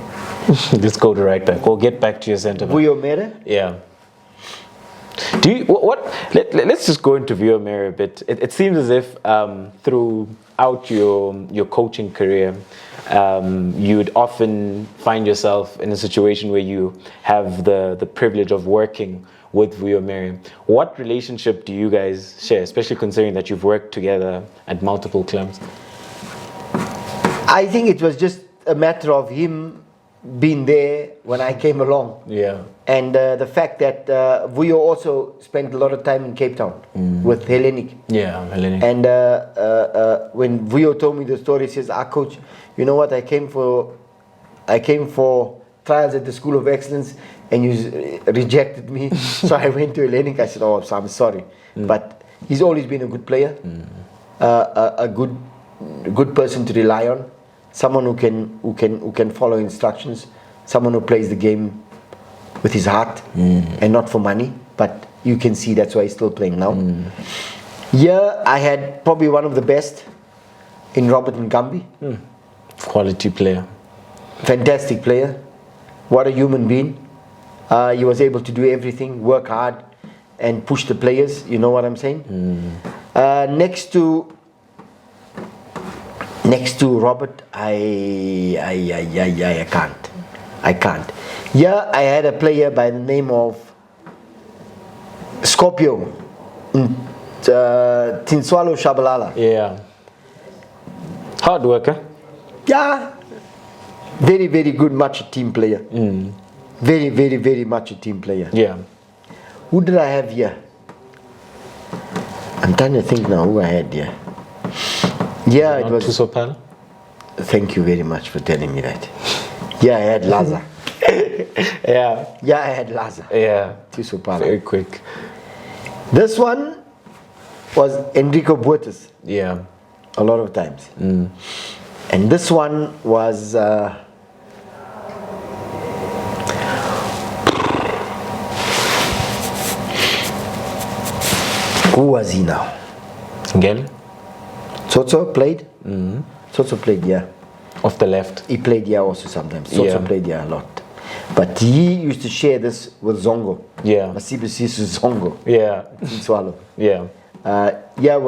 Let's go to right back. We'll get back to your centre back. Vuyo Mere. Yeah. Do you let's just go into Vuyo Mere a bit. It seems as if throughout your coaching career, you'd often find yourself in a situation where you have the privilege of working with Vuyo Mere. What relationship do you guys share, especially considering that you've worked together at multiple clubs? I think it was just a matter of him being there when I came along. Yeah. And the fact that Vuyo also spent a lot of time in Cape Town with Hellenic. Yeah, Hellenic. And when Vuyo told me the story, he says, coach, you know what, I came for trials at the School of Excellence and you rejected me. So I went to Hellenic. I said, oh, so I'm sorry. But he's always been a good player, a good person to rely on, someone who can follow instructions, someone who plays the game with his heart and not for money. But you can see that's why he's still playing now. Yeah, I had probably one of the best in Robert Ngambi. Quality player. Fantastic player. What a human being. He was able to do everything, work hard and push the players. You know what I'm saying? Next to Robert, I can't. Yeah, I had a player by the name of Scorpio, Tinswalo Shabalala. Yeah. Hard worker. Yeah, very, very good, much a team player. Very, very, very much a team player. Yeah. Who did I have here? I'm trying to think now who I had here. Yeah, it was. Tusopal? Thank you very much for telling me that. Yeah, I had Laza. Yeah. Yeah, I had Laza. Yeah. Tusopala. Very quick. This one was Enrico Buertes. Yeah. A lot of times. And this one was who was he now? Ngel? Tsotso played? Tsotso played, yeah. Off the left. He played, yeah, also sometimes. Tsotso played, yeah, a lot. But he used to share this with Zongo. Yeah. Masibu Sisu Zongo. Yeah. Swallow. Yeah. You're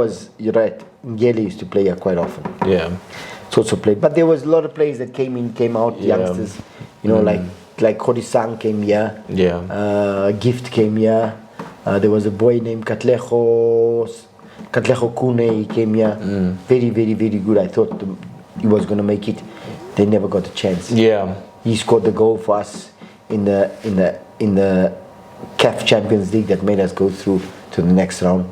right. Ngeli used to play here quite often. Yeah. Also played, but there was a lot of players that came in, came out, youngsters. You know, like Kodisang came here. Yeah. Gift came here. There was a boy named Katlejo Kune. He came here. Very, very, very good. I thought he was going to make it. They never got a chance. Yeah. He scored the goal for us in the CAF Champions League that made us go through to the next round,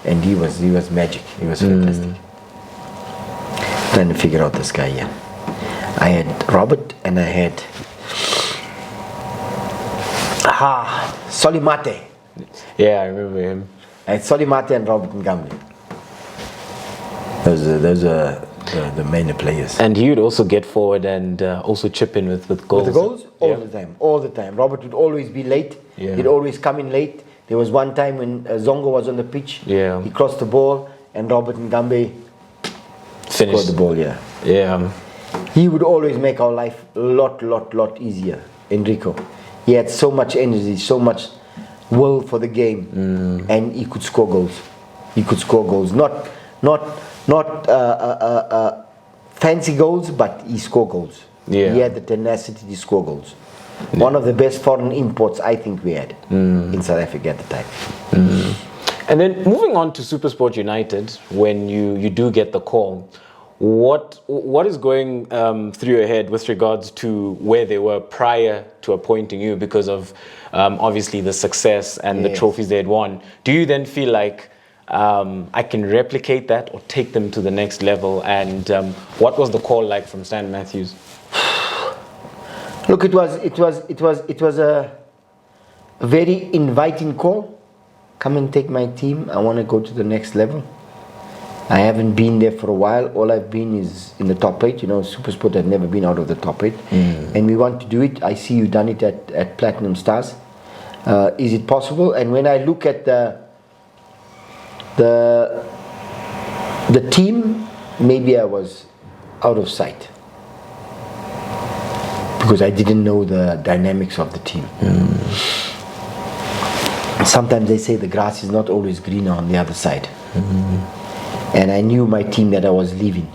and he was magic. He was fantastic. Trying to figure out this guy here. I had Robert and I had Solimate. Yeah, I remember him. I had Solimate and Robert Ngambi. Those are the main players. And he would also get forward and also chip in with goals. With the goals? All the time. Robert would always be late. Yeah. He'd always come in late. There was one time when Zongo was on the pitch. Yeah. He crossed the ball and Robert Ngambi scored the ball, yeah. Yeah. He would always make our life a lot easier, Enrico. He had so much energy, so much will for the game, and he could score goals. He could score goals, not fancy goals, but he scored goals. Yeah. He had the tenacity to score goals. Yeah. One of the best foreign imports I think we had in South Africa at the time. And then moving on to SuperSport United, when you do get the call, what is going through your head with regards to where they were prior to appointing you, because of obviously the success and the trophies they had won? Do you then feel like I can replicate that or take them to the next level? And what was the call like from Stan Matthews? Look, it was a very inviting call. Come and take my team. I want to go to the next level. I haven't been there for a while. All I've been is in the top 8. You know, SuperSport had never been out of the top 8. And we want to do it. I see you done it at Platinum Stars. Is it possible? And when I look at the team, maybe I was out of sight. Because I didn't know the dynamics of the team. Sometimes they say the grass is not always greener on the other side. And I knew my team that I was leaving,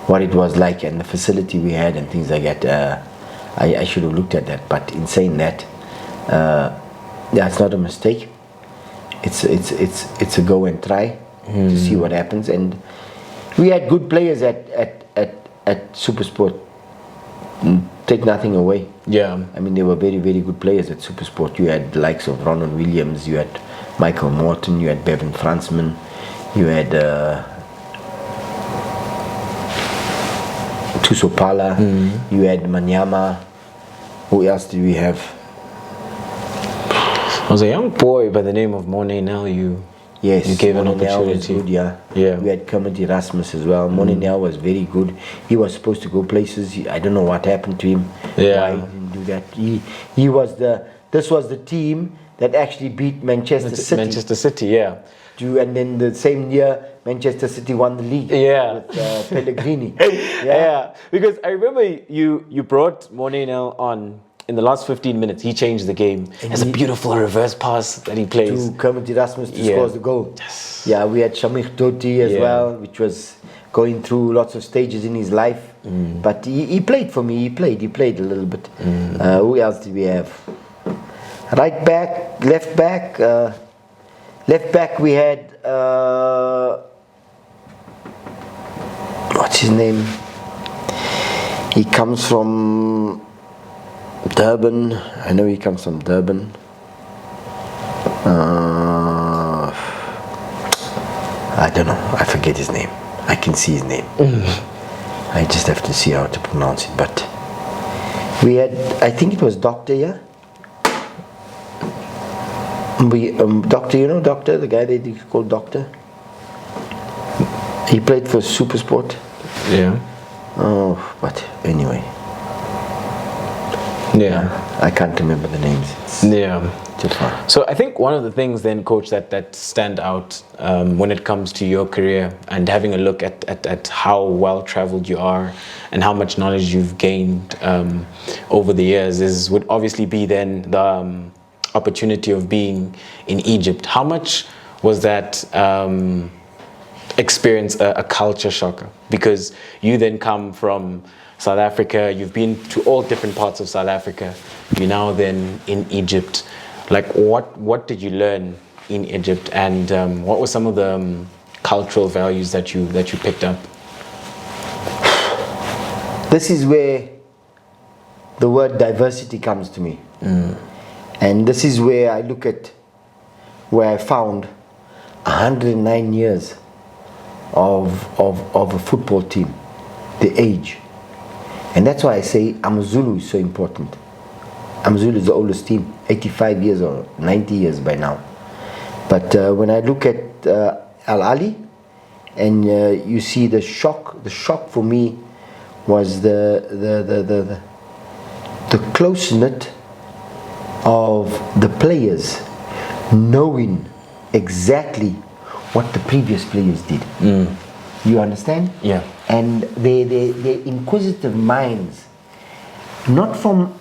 what it was like and the facility we had and things like that. I should have looked at that, but in saying that, it's not a mistake. It's a go and try to see what happens. And we had good players at SuperSport. Take nothing away. Yeah. I mean, they were very, very good players at SuperSport. You had the likes of Ronald Williams, you had Michael Morton, you had Bevan Fransman, you had Tusopala, you had Manyama. Who else did we have? I was a young boy by the name of Monet. Now you gave an opportunity. Was good, yeah. We had Kermit Erasmus as well. Moninel was very good. He was supposed to go places. I don't know what happened to him. Why he didn't do that. He was this was the team that actually beat Manchester City. Manchester City, yeah. And then the same year, Manchester City won the league. With Pellegrini. Because I remember you brought Moninel on. In the last 15 minutes, he changed the game. It's a beautiful reverse pass that he plays. To Kermit Erasmus to score the goal. Yes. Yeah, we had Shamikh Totti as well, which was going through lots of stages in his life. But he played for me. He played a little bit. Who else did we have? Right back, left back. Left back we had what's his name? He comes from Durban. I know he comes from Durban. I don't know. I forget his name. I can see his name. I just have to see how to pronounce it. But we had, I think it was Doctor, yeah? Doctor, you know Doctor? The guy they called Doctor? He played for SuperSport. Yeah. Oh, but anyway. I can't remember the names. It's too far. So I think one of the things then, Coach, that stand out when it comes to your career and having a look at how well traveled you are and how much knowledge you've gained over the years would obviously be then the opportunity of being in Egypt. How much was that experience a culture shocker? Because you then come from South Africa, you've been to all different parts of South Africa. You're now then in Egypt. Like, what did you learn in Egypt, and what were some of the cultural values that you picked up? This is where the word diversity comes to me, and this is where I look at where I found 109 years of a football team, the age. And that's why I say AMAZULU is so important. AMAZULU is the oldest team, 85 years or 90 years by now. But when I look at Ahly, and you see the shock for me was the close-knit of the players knowing exactly what the previous players did. You understand? Yeah. And their inquisitive minds, not from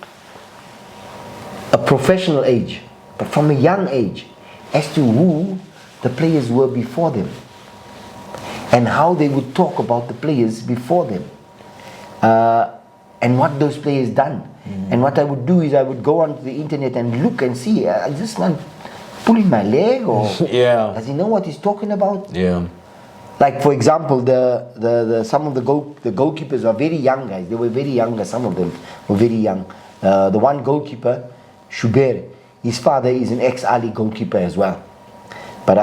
a professional age, but from a young age, as to who the players were before them and how they would talk about the players before them, and what those players done. And what I would do is I would go onto the internet and look and see, is this man pulling my leg, or does he know what he's talking about? Like, for example, some of the goalkeepers are very young guys. They were very young. Some of them were very young. The one goalkeeper, Schubert, his father is an ex-Ahly goalkeeper as well. But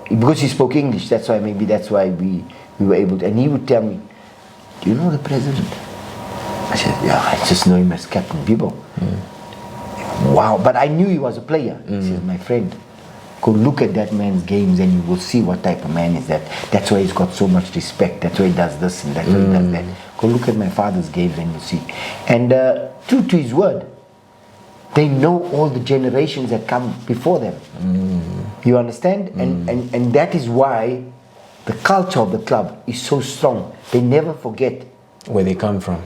because he spoke English, that's why we were able to. And he would tell me, "Do you know the president? I said, yeah, I just know him as Captain Bibo. Wow, but I knew he was a player. He said, my friend, go look at that man's games and you will see what type of man is that. That's why he's got so much respect. That's why he does this and that's why he does that. Go look at my father's games and you'll see. And true to his word, they know all the generations that come before them. You understand? And that is why the culture of the club is so strong. They never forget where they come from.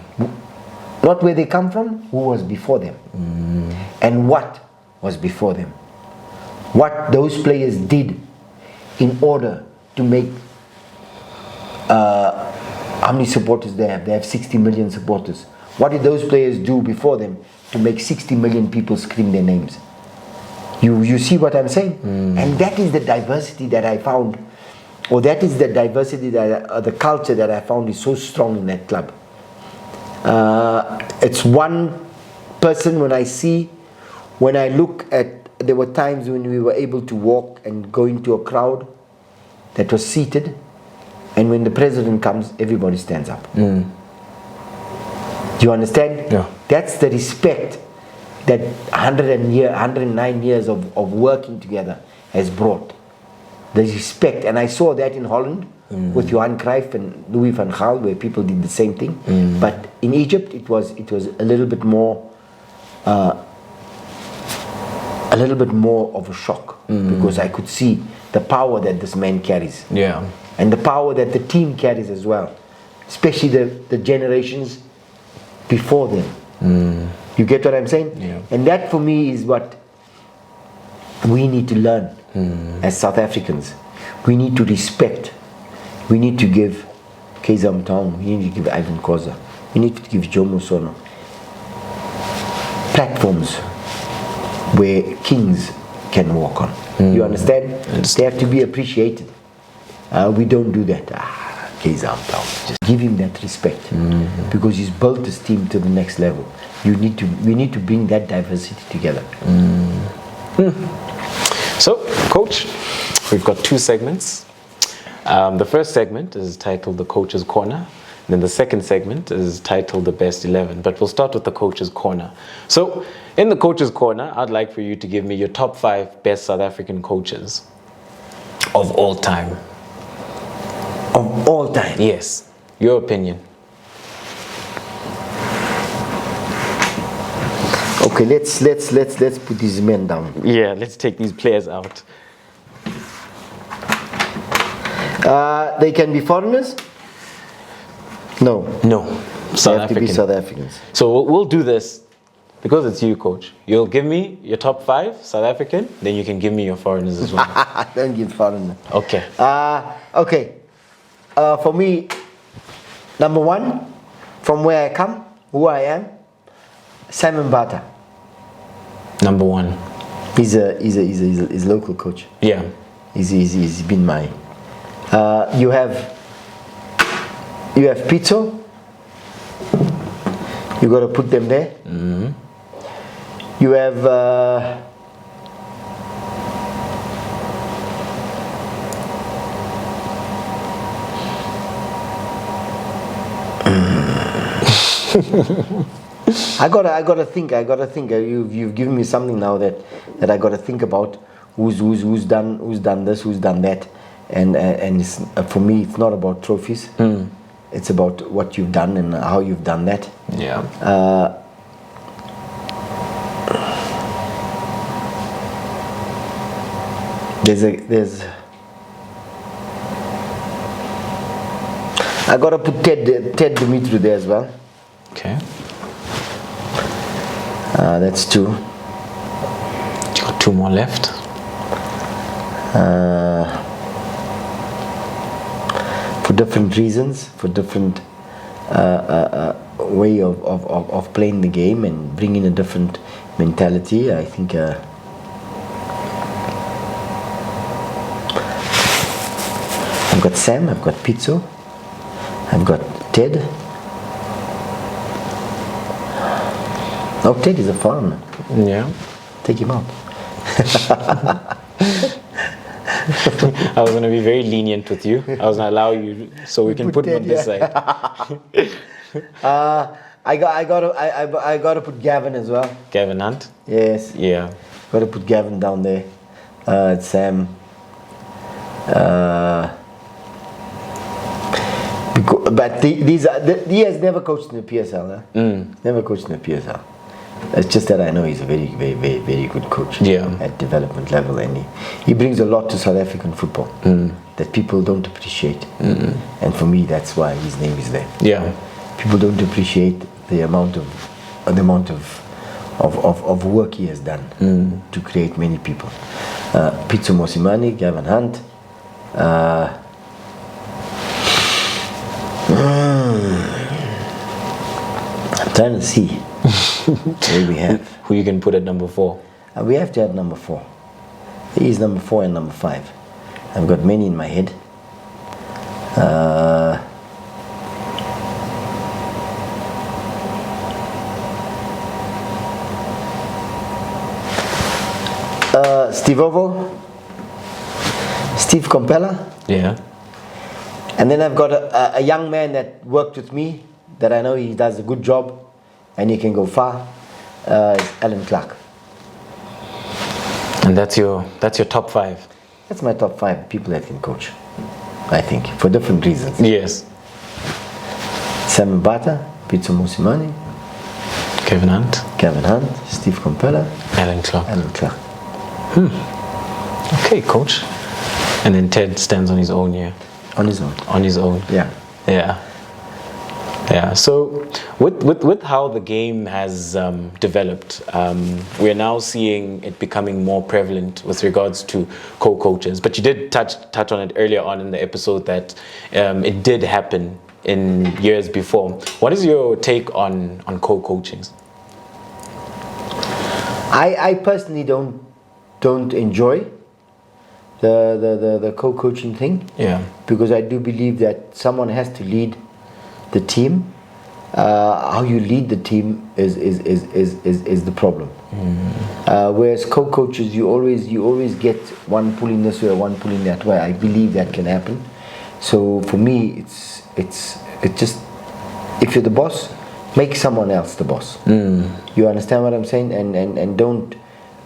Not where they come from, who was before them. And what was before them. What those players did in order to make, how many supporters they have? They have 60 million supporters. What did those players do before them to make 60 million people scream their names? You see what I'm saying? And that is the diversity that I found, or that is the diversity that the culture that I found is so strong in that club. It's one person when I look at, there were times when we were able to walk and go into a crowd that was seated, and when the president comes, everybody stands up. Do you understand? Yeah. That's the respect that 109 years of working together has brought. The respect, and I saw that in Holland with Johan Cruyff and Louis van Gaal, where people did the same thing. But in Egypt, it was a little bit more of a shock, because I could see the power that this man carries, and the power that the team carries as well, especially the generations before them. You get what I'm saying? Yeah. And that for me is what we need to learn as South Africans. We need to respect. We need to give Kaizer Motaung. We need to give Ivan Khoza. We need to give Jomo Sono platforms where kings can walk on. You understand? They have to be appreciated. We don't do that. Kaizer Motaung. Just give him that respect, because he's built his team to the next level. We need to bring that diversity together. So, Coach, we've got two segments. The first segment is titled The Coach's Corner. Then the second segment is titled The Best 11. But we'll start with The Coach's Corner. So, in The Coach's Corner, I'd like for you to give me your top 5 best South African coaches of all time. Of all time? Yes. Your opinion. Okay, let's put these men down. Yeah, let's take these players out. They can be foreigners? No. No. They have to be South Africans. So we'll do this because it's you, Coach. You'll give me your top 5 South African, then you can give me your foreigners as well. Don't give foreigners. Okay. Okay. For me, number 1, from where I come, who I am, Simon Bata. Number 1. He's a local coach. Yeah. He's been my. You have Pizzo. You got to put them there. You have I gotta think. You've given me something now that I gotta think about. Who's done this, who's done that, and it's, for me, it's not about trophies. It's about what you've done and how you've done that. Yeah. There's. I gotta put Ted Dimitri there as well. Okay. That's 2. You got 2 more left. For different reasons, for different way of playing the game and bringing a different mentality. I think I've got Sam, I've got Pizzo, I've got Ted. Oh, Ted is a foreigner. Yeah. Take him out. I was going to be very lenient with you. I was going to allow you so we can put him on this side. I got to put Gavin as well. Cavin Hunt? Yes. Yeah. Got to put Gavin down there. Sam. But he has never coached in the PSL. Never coached in the PSL. It's just that I know he's a very, very, very, very good coach at development level, and he brings a lot to South African football that people don't appreciate. And for me, that's why his name is there. Yeah. People don't appreciate the amount of work he has done to create many people. Pitso Mosimane, Gavin Hunt. I'm trying to see where we have. Who you can put at number 4? We have to have number 4. He is number 4 and number 5. I've got many in my head. Steve Ovo, Steve Compella. Yeah. And then I've got a young man that worked with me that I know he does a good job and he can go far. It's Alan Clark. And that's your top 5? That's my top 5 people that can coach, I think, for different reasons. Yes. Sam Mbata, Pitso Mosimane, Cavin Hunt, Steve Compella, Alan Clark. Okay, coach. And then Ted stands on his own here. On his own. On his own. Yeah. Yeah. Yeah. So with how the game has developed, we're now seeing it becoming more prevalent with regards to co-coaches. But you did touch on it earlier on in the episode that it did happen in years before. What is your take on co-coachings? I personally don't enjoy the co-coaching thing. Yeah. Because I do believe that someone has to lead the team. How you lead the team is the problem. Whereas co-coaches, you always get one pulling this way or one pulling that way. I believe that can happen. So for me, it's just, if you're the boss, make someone else the boss. You understand what I'm saying? And don't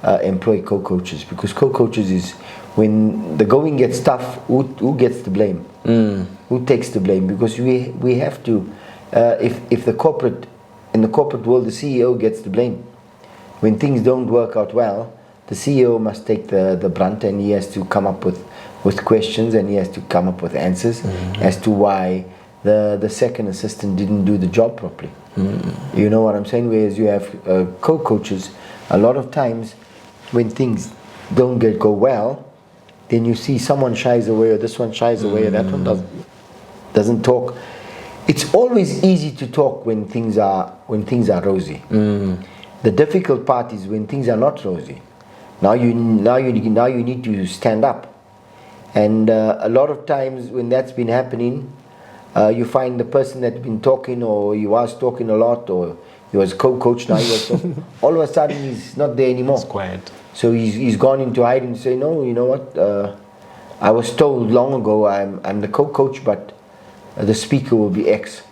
employ co-coaches, because co-coaches is when the going gets tough, who gets the blame? Who takes the blame? Because we have to, if in the corporate world, the CEO gets the blame. When things don't work out well, the CEO must take the brunt, and he has to come up with questions, and he has to come up with answers as to why the second assistant didn't do the job properly. You know what I'm saying? Whereas you have co-coaches, a lot of times when things don't go well, then you see someone shies away, or this one shies away, or that one doesn't talk. It's always easy to talk when things are rosy. The difficult part is when things are not rosy. Now you need to stand up, and a lot of times when that's been happening, you find the person that's been talking, or he was talking a lot, or he was co-coach, now he was all of a sudden he's not there anymore. It's quiet. So he's gone into hiding and say, no, you know what? I was told long ago I'm the co-coach, but the speaker will be X.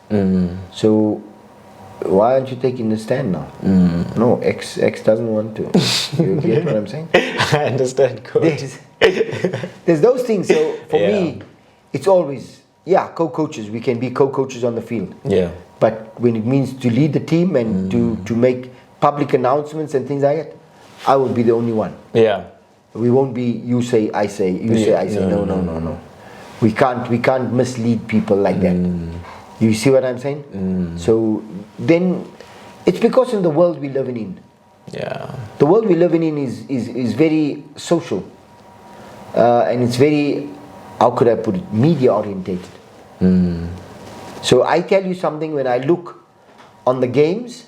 So why aren't you taking the stand now? No, X doesn't want to. You get what I'm saying? I understand, coach. There's those things. So for me, it's always, co-coaches. We can be co-coaches on the field. Yeah. But when it means to lead the team and to make public announcements and things like that, I will be the only one. Yeah. We won't be you say, I say, you say, I say. No. We can't mislead people like that. You see what I'm saying? So then it's because in the world we're living in. Yeah. The world we're living in is very social. And it's very, how could I put it, media orientated. So I tell you something, when I look on the games,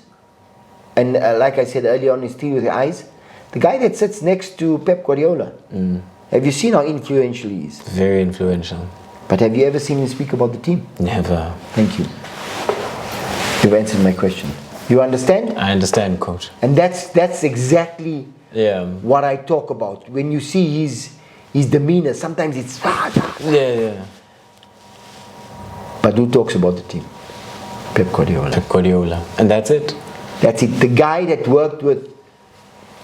and like I said earlier on, it's still with the eyes, the guy that sits next to Pep Guardiola, have you seen how influential he is? Very influential. But have you ever seen him speak about the team? Never. Thank you. You've answered my question. You understand? I understand, coach. And that's exactly what I talk about. When you see his demeanor, sometimes it's but who talks about the team? Pep Guardiola. Pep Guardiola. And that's it? That's it. The guy that worked with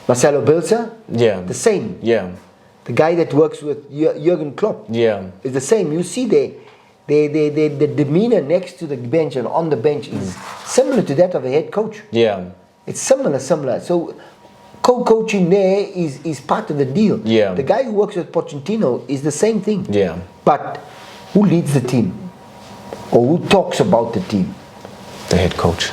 Marcelo Bielsa, Yeah. the same. Yeah. The guy that works with Jurgen Klopp, Yeah. is the same. You see the demeanor next to the bench and on the bench is similar to that of a head coach. Yeah. It's similar. So co-coaching there is part of the deal. Yeah. The guy who works with Pochettino is the same thing. Yeah. But who leads the team? Or who talks about the team? The head coach.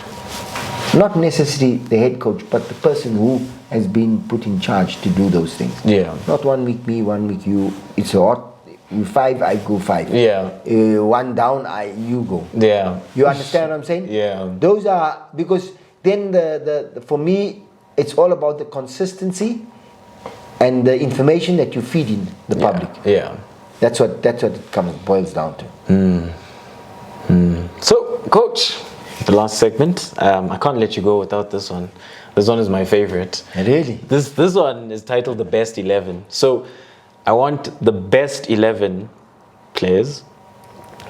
Not necessarily the head coach, but the person who has been put in charge to do those things. Yeah. Not 1 week me, 1 week you. It's hot. You 5, I go 5. Yeah. 1 down, you go. Yeah. You understand what I'm saying? Yeah. Those are, because then the for me, it's all about the consistency and the information that you feed in the public. Yeah. That's what it boils down to. So, Coach, the last segment. I can't let you go without this one. This one is my favorite. Really? This one is titled The Best 11. So, I want the best 11 players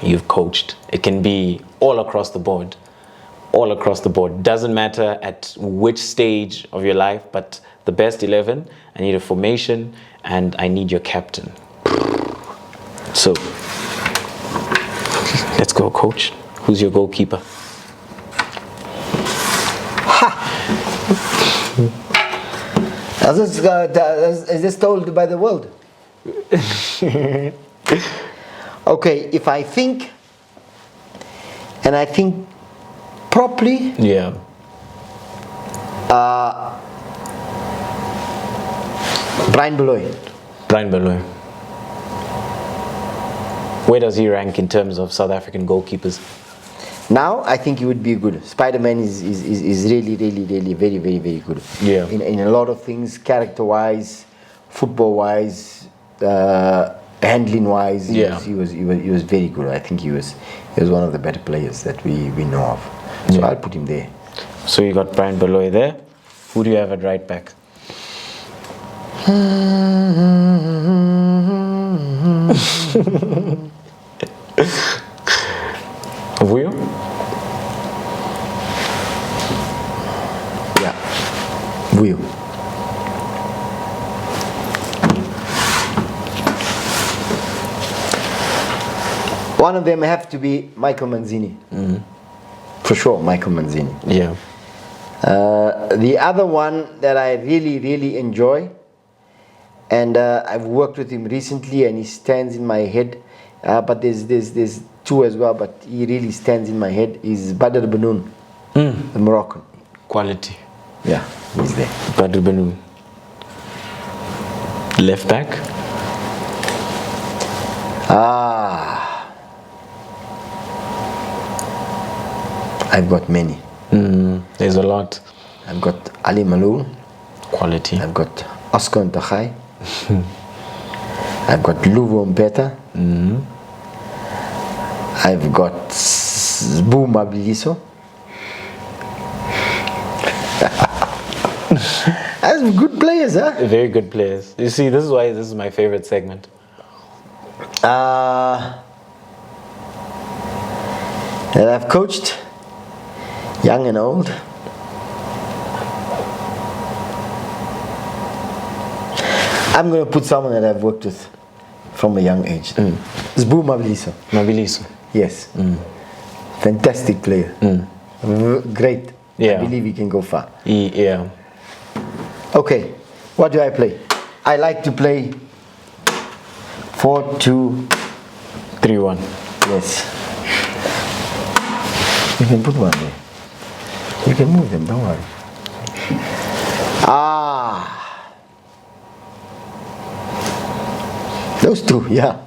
you've coached. It can be all across the board. All across the board. Doesn't matter at which stage of your life, but the best 11. I need a formation and I need your captain. So, let's go, Coach. Who's your goalkeeper? Is this told by the world? Okay, if I think, and I think properly, Yeah. Brian Beloy. Brian Beloy. Where does he rank in terms of South African goalkeepers? Now I think he would be good. Spider-Man is really very, very, very good. Yeah. In a lot of things, character-wise, football-wise, handling-wise, Yeah. he was very good. I think he was one of the better players that we know of. So Yeah. I'll put him there. So you got Brian Beloy there. Who do you have at right back? Vuyo? Yeah. Will. One of them have to be Michael Manzini. For sure, Michael Manzini. Yeah. The other one that I really enjoy, and I've worked with him recently and he stands in my head, but there's two as well, but he really stands in my head, is Badr Banoun, the Moroccan. Quality. Yeah, he's there. Badr Banoun. Left back? I've got many. There's a lot. I've got Ali Malou. Quality. I've got Oscar Ntagai. I've got Luvo Mbeta. I've got Sbu Mabiliso. That's good players, huh? Very good players. You see, this is why this is my favorite segment. That I've coached, young and old. I'm going to put someone that I've worked with from a young age. Sbu Mabiliso. Mabiliso. Yes. Fantastic player. Great. Yeah. I believe he can go far. Yeah. Okay, what do I play? I like to play 4-2-3-1. Yes. You can put one there. You can move them, don't worry. Those two, yeah.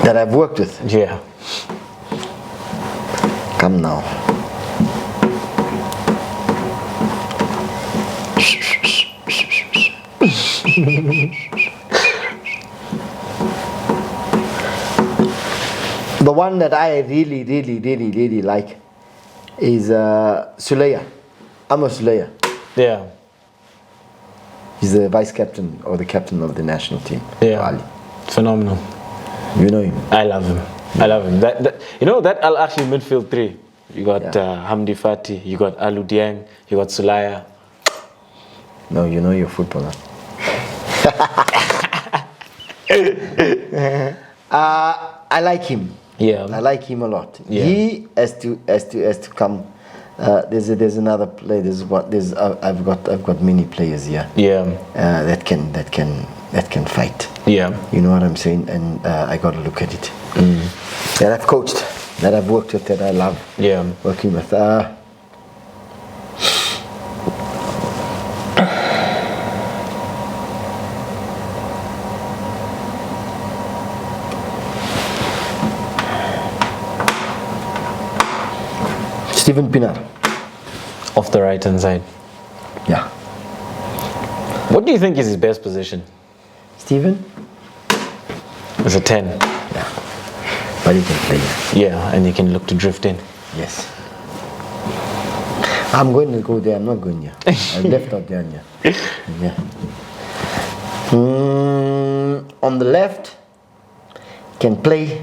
That I've worked with. Yeah. Come now. The one that I really like is Suleya. Amos Suleya. Yeah. He's the vice captain or the captain of the national team. Yeah. Ahly. Phenomenal. You know him. I love him. I love him. That you know that Al Ahly midfield three. You got Hamdi Fati, you got Alou Dieng, you got Sulaya. No, you know your footballer. I like him. Yeah. I like him a lot. Yeah. He has to come. There's another play. I've got many players here. Yeah. That can fight. Yeah. You know what I'm saying? And I got to look at it. That I've coached, that I've worked with, that I love. Yeah. Working with. Steven Pienaar. Off the right hand side. Yeah. What do you think is his best position? Steven? As a 10. Yeah. But he can play. Yeah, and he can look to drift in. Yes. I'm going to go there. I'm not going there. I left out there. Yeah. On the left, can play.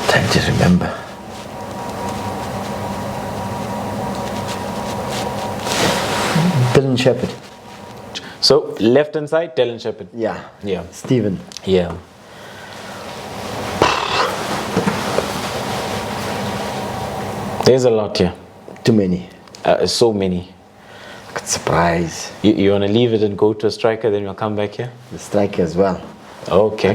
Trying to remember. Dylan Shepherd. So left hand side, Dylan Shepherd. Yeah. Yeah. Steven. Yeah. There's a lot here. Too many. So many. Good surprise. You want to leave it and go to a striker, then you'll come back here? The striker as well. Okay.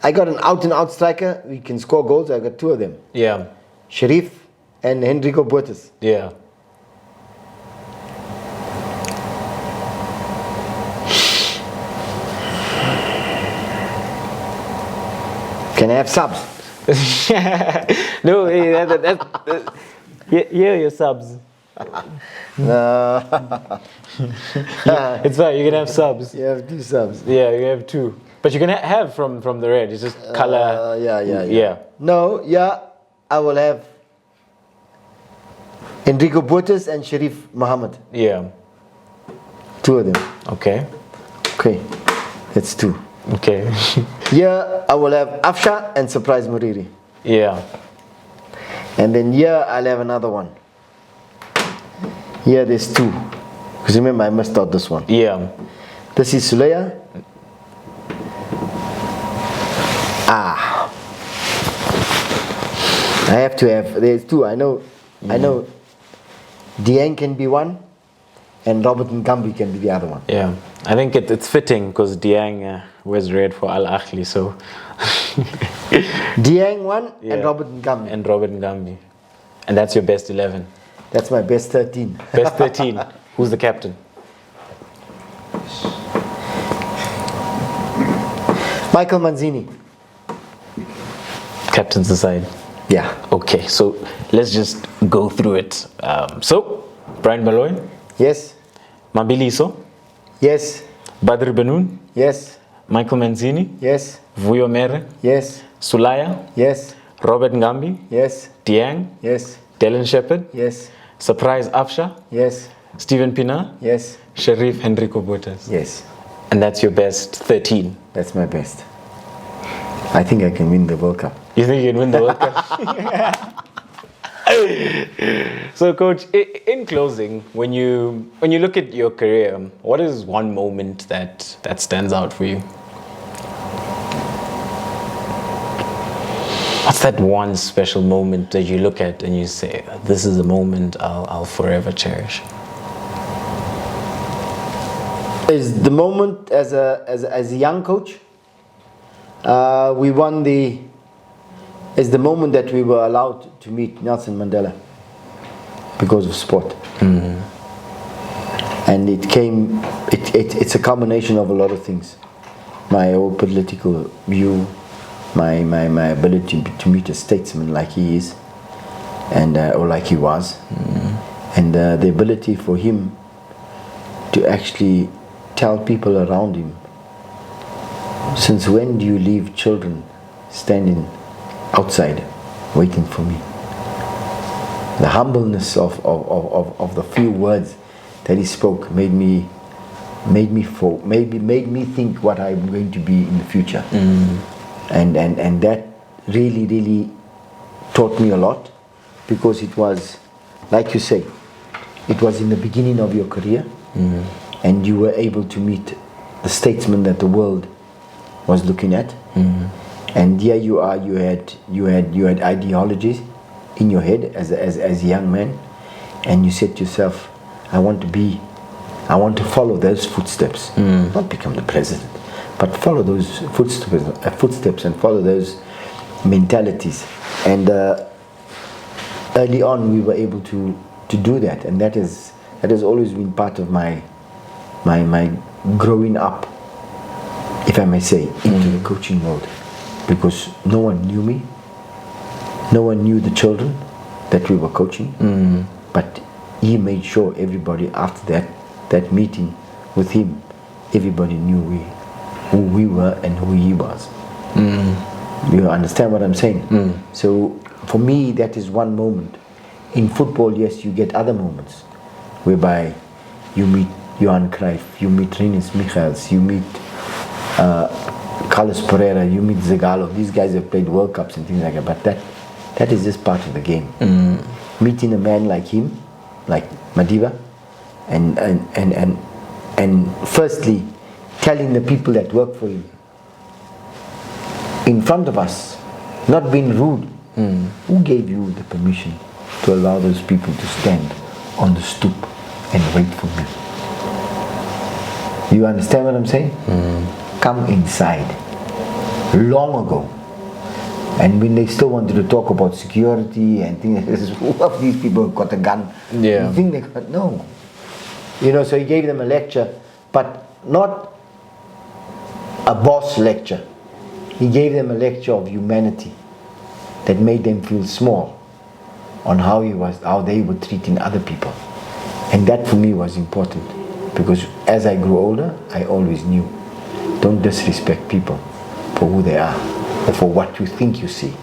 I got an out-and-out striker. We can score goals. I got two of them. Yeah. Sharif and Henrico Botes. Yeah. Can I have subs? No, yeah, your subs. No. It's fine, you can have subs. You have two subs. Yeah, you have two. But you can have from the red. It's just color. Yeah. No, I will have Enrico Botes and Sharif Mohammed. Yeah. Two of them. Okay. Okay. That's two. Okay. Here I will have Afsha and Surprise Muriri. Yeah. And then here I'll have another one. Here there's two. Because remember I missed out this one. Yeah. This is Sulaya. I have to have, there's two, I know Dieng can be one and Robert Ngambi can be the other one. Yeah. I think it's fitting because Dieng wears red for Al Ahly, so. Dieng one and Robert Ngambi. And Robert Ngambi. And that's your best 11. That's my best 13. Best 13. Who's the captain? Michael Manzini. Captain's the side. Yeah. Okay, so let's just go through it. So, Brian Malloy. Yes. Mabiliso. Yes. Badr Benoun. Yes. Michael Manzini. Yes. Vuyo Mere. Yes. Sulaya. Yes. Robert Ngambi. Yes. Dieng. Yes. Dylan Shepherd. Yes. Surprise Afsha. Yes. Steven Pienaar. Yes. Sharif Henrico Botes. Yes. And that's your best 13. That's my best. I think I can win the World Cup. You think you can win the World Cup? So, Coach, in closing, when you look at your career, what is one moment that stands out for you? What's that one special moment that you look at and you say, this is a moment I'll forever cherish? Is the moment as a young coach, we won is the moment that we were allowed to meet Nelson Mandela because of sport. Mm-hmm. And it's a combination of a lot of things. My whole political view, my ability to meet a statesman like he is, and or like he was, and the ability for him to actually tell people around him, since when do you leave children standing outside waiting for me? The humbleness of the few words that he spoke made me think what I'm going to be in the future. And that really taught me a lot, because it was, like you say, it was in the beginning of your career, and you were able to meet the statesman that the world was looking at. And here you are, you had ideologies in your head as a young man, and you said to yourself, I want to follow those footsteps, not become the president, but follow those footsteps and follow those mentalities. And early on we were able to do that, and that has always been part of my growing up, if I may say, into the coaching world, because no one knew me, no one knew the children that we were coaching, but he made sure everybody, after that meeting with him, everybody knew who we were and who he was. You understand what I'm saying? So for me, that is one moment. In football, yes, you get other moments whereby you meet Johan Cruyff, you meet Rinus Michels, you meet Carlos Pereira, you meet Zagallo. These guys have played World Cups and things like that, but that is just part of the game. Meeting a man like him, like Madiba, and firstly telling the people that work for him in front of us, not being rude. Who gave you the permission to allow those people to stand on the stoop and wait for me? You understand what I'm saying? Come inside. Long ago. And when they still wanted to talk about security and things like this, who of these people got a gun? Yeah. You think they got, no. You know, so he gave them a lecture, but not a boss lecture. He gave them a lecture of humanity that made them feel small on how they were treating other people. And that for me was important, because as I grew older, I always knew, don't disrespect people for who they are or for what you think you see.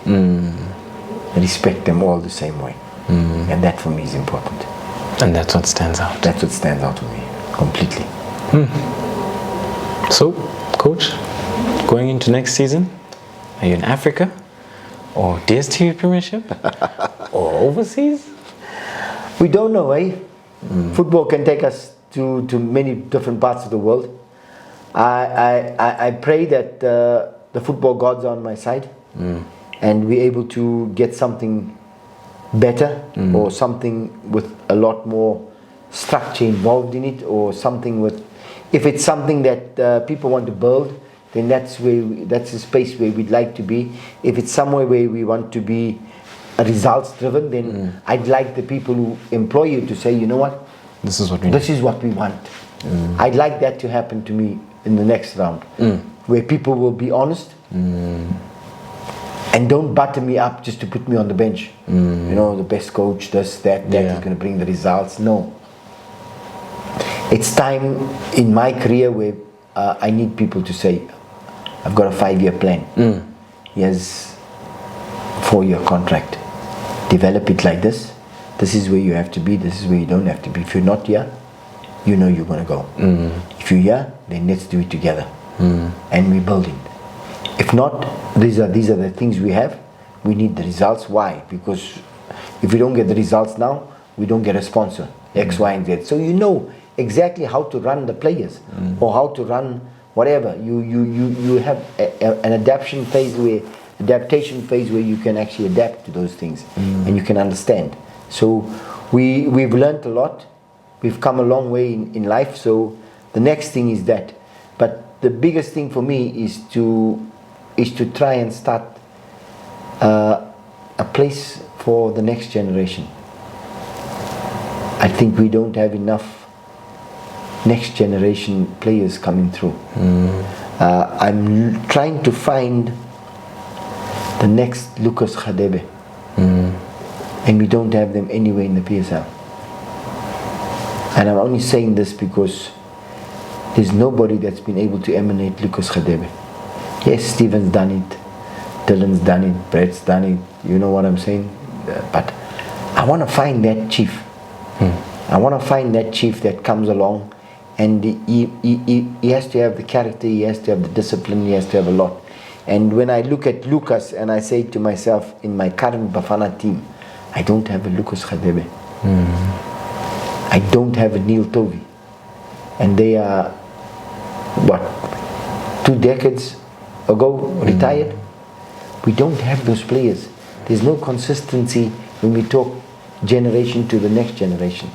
Respect them all the same way. And that for me is important. And that's what stands out. That's what stands out to me, completely. So, Coach, going into next season, are you in Africa or DSTV Premiership or overseas? We don't know, eh? Football can take us to many different parts of the world. I pray that the football gods are on my side, and we're able to get something better, or something with a lot more structure involved in it, or something with, if it's something that people want to build, then that's a space where we'd like to be. If it's somewhere where we want to be results driven, then I'd like the people who employ you to say, you know what, this is what we want. I'd like that to happen to me in the next round, where people will be honest and don't butter me up just to put me on the bench. You know, the best coach, this, that is going to bring the results. No. It's time in my career where I need people to say, I've got a 5-year plan. Here's 4-year contract. Develop it like this. This is where you have to be. This is where you don't have to be. If you're not here, you know you're going to go. If you're here, then let's do it together. And we're building. If not, these are the things we have. We need the results. Why? Because if we don't get the results now, we don't get a sponsor. X, Y, and Z. So you know exactly how to run the players, or how to run whatever. You have an adaptation phase where you can actually adapt to those things, and you can understand. So we've learned a lot. We've come a long way in life. So the next thing is that. But the biggest thing for me is to try and start a place for the next generation. I think we don't have enough next generation players coming through. I'm trying to find the next Lucas Radebe, and we don't have them anywhere in the PSL. And I'm only saying this because there's nobody that's been able to emanate Lucas Radebe. Yes, Steven's done it, Dylan's done it, Brett's done it, you know what I'm saying? But I want to find that chief. I want to find that chief that comes along, and he has to have the character, he has to have the discipline, he has to have a lot. And when I look at Lucas and I say to myself, in my current Bafana team, I don't have a Lucas Khadebe. I don't have a Neil Tovi. And they are, what, 2 decades ago retired? We don't have those players. There's no consistency when we talk generation to the next generation.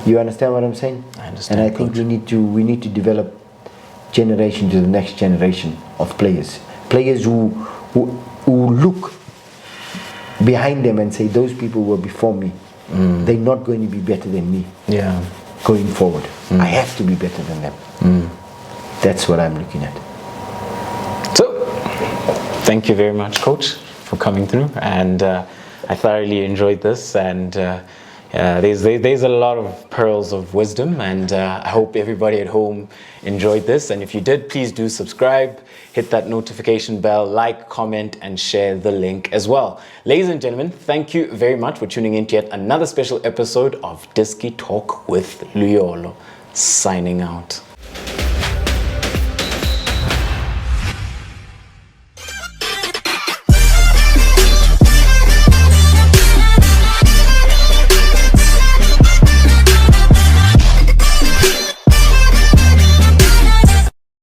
You understand what I'm saying? I understand. And I think we need to develop generation to the next generation of players. Players who look behind them and say, those people were before me. They're not going to be better than me. Yeah. Going forward, I have to be better than them. That's what I'm looking at. So, thank you very much, Coach, for coming through, and I thoroughly enjoyed this, and there's a lot of pearls of wisdom, and I hope everybody at home enjoyed this. And if you did, please do subscribe, hit that notification bell, like, comment, and share the link as well. Ladies and gentlemen, thank you very much for tuning in to yet another special episode of Diski Talk with Luyolo. Signing out.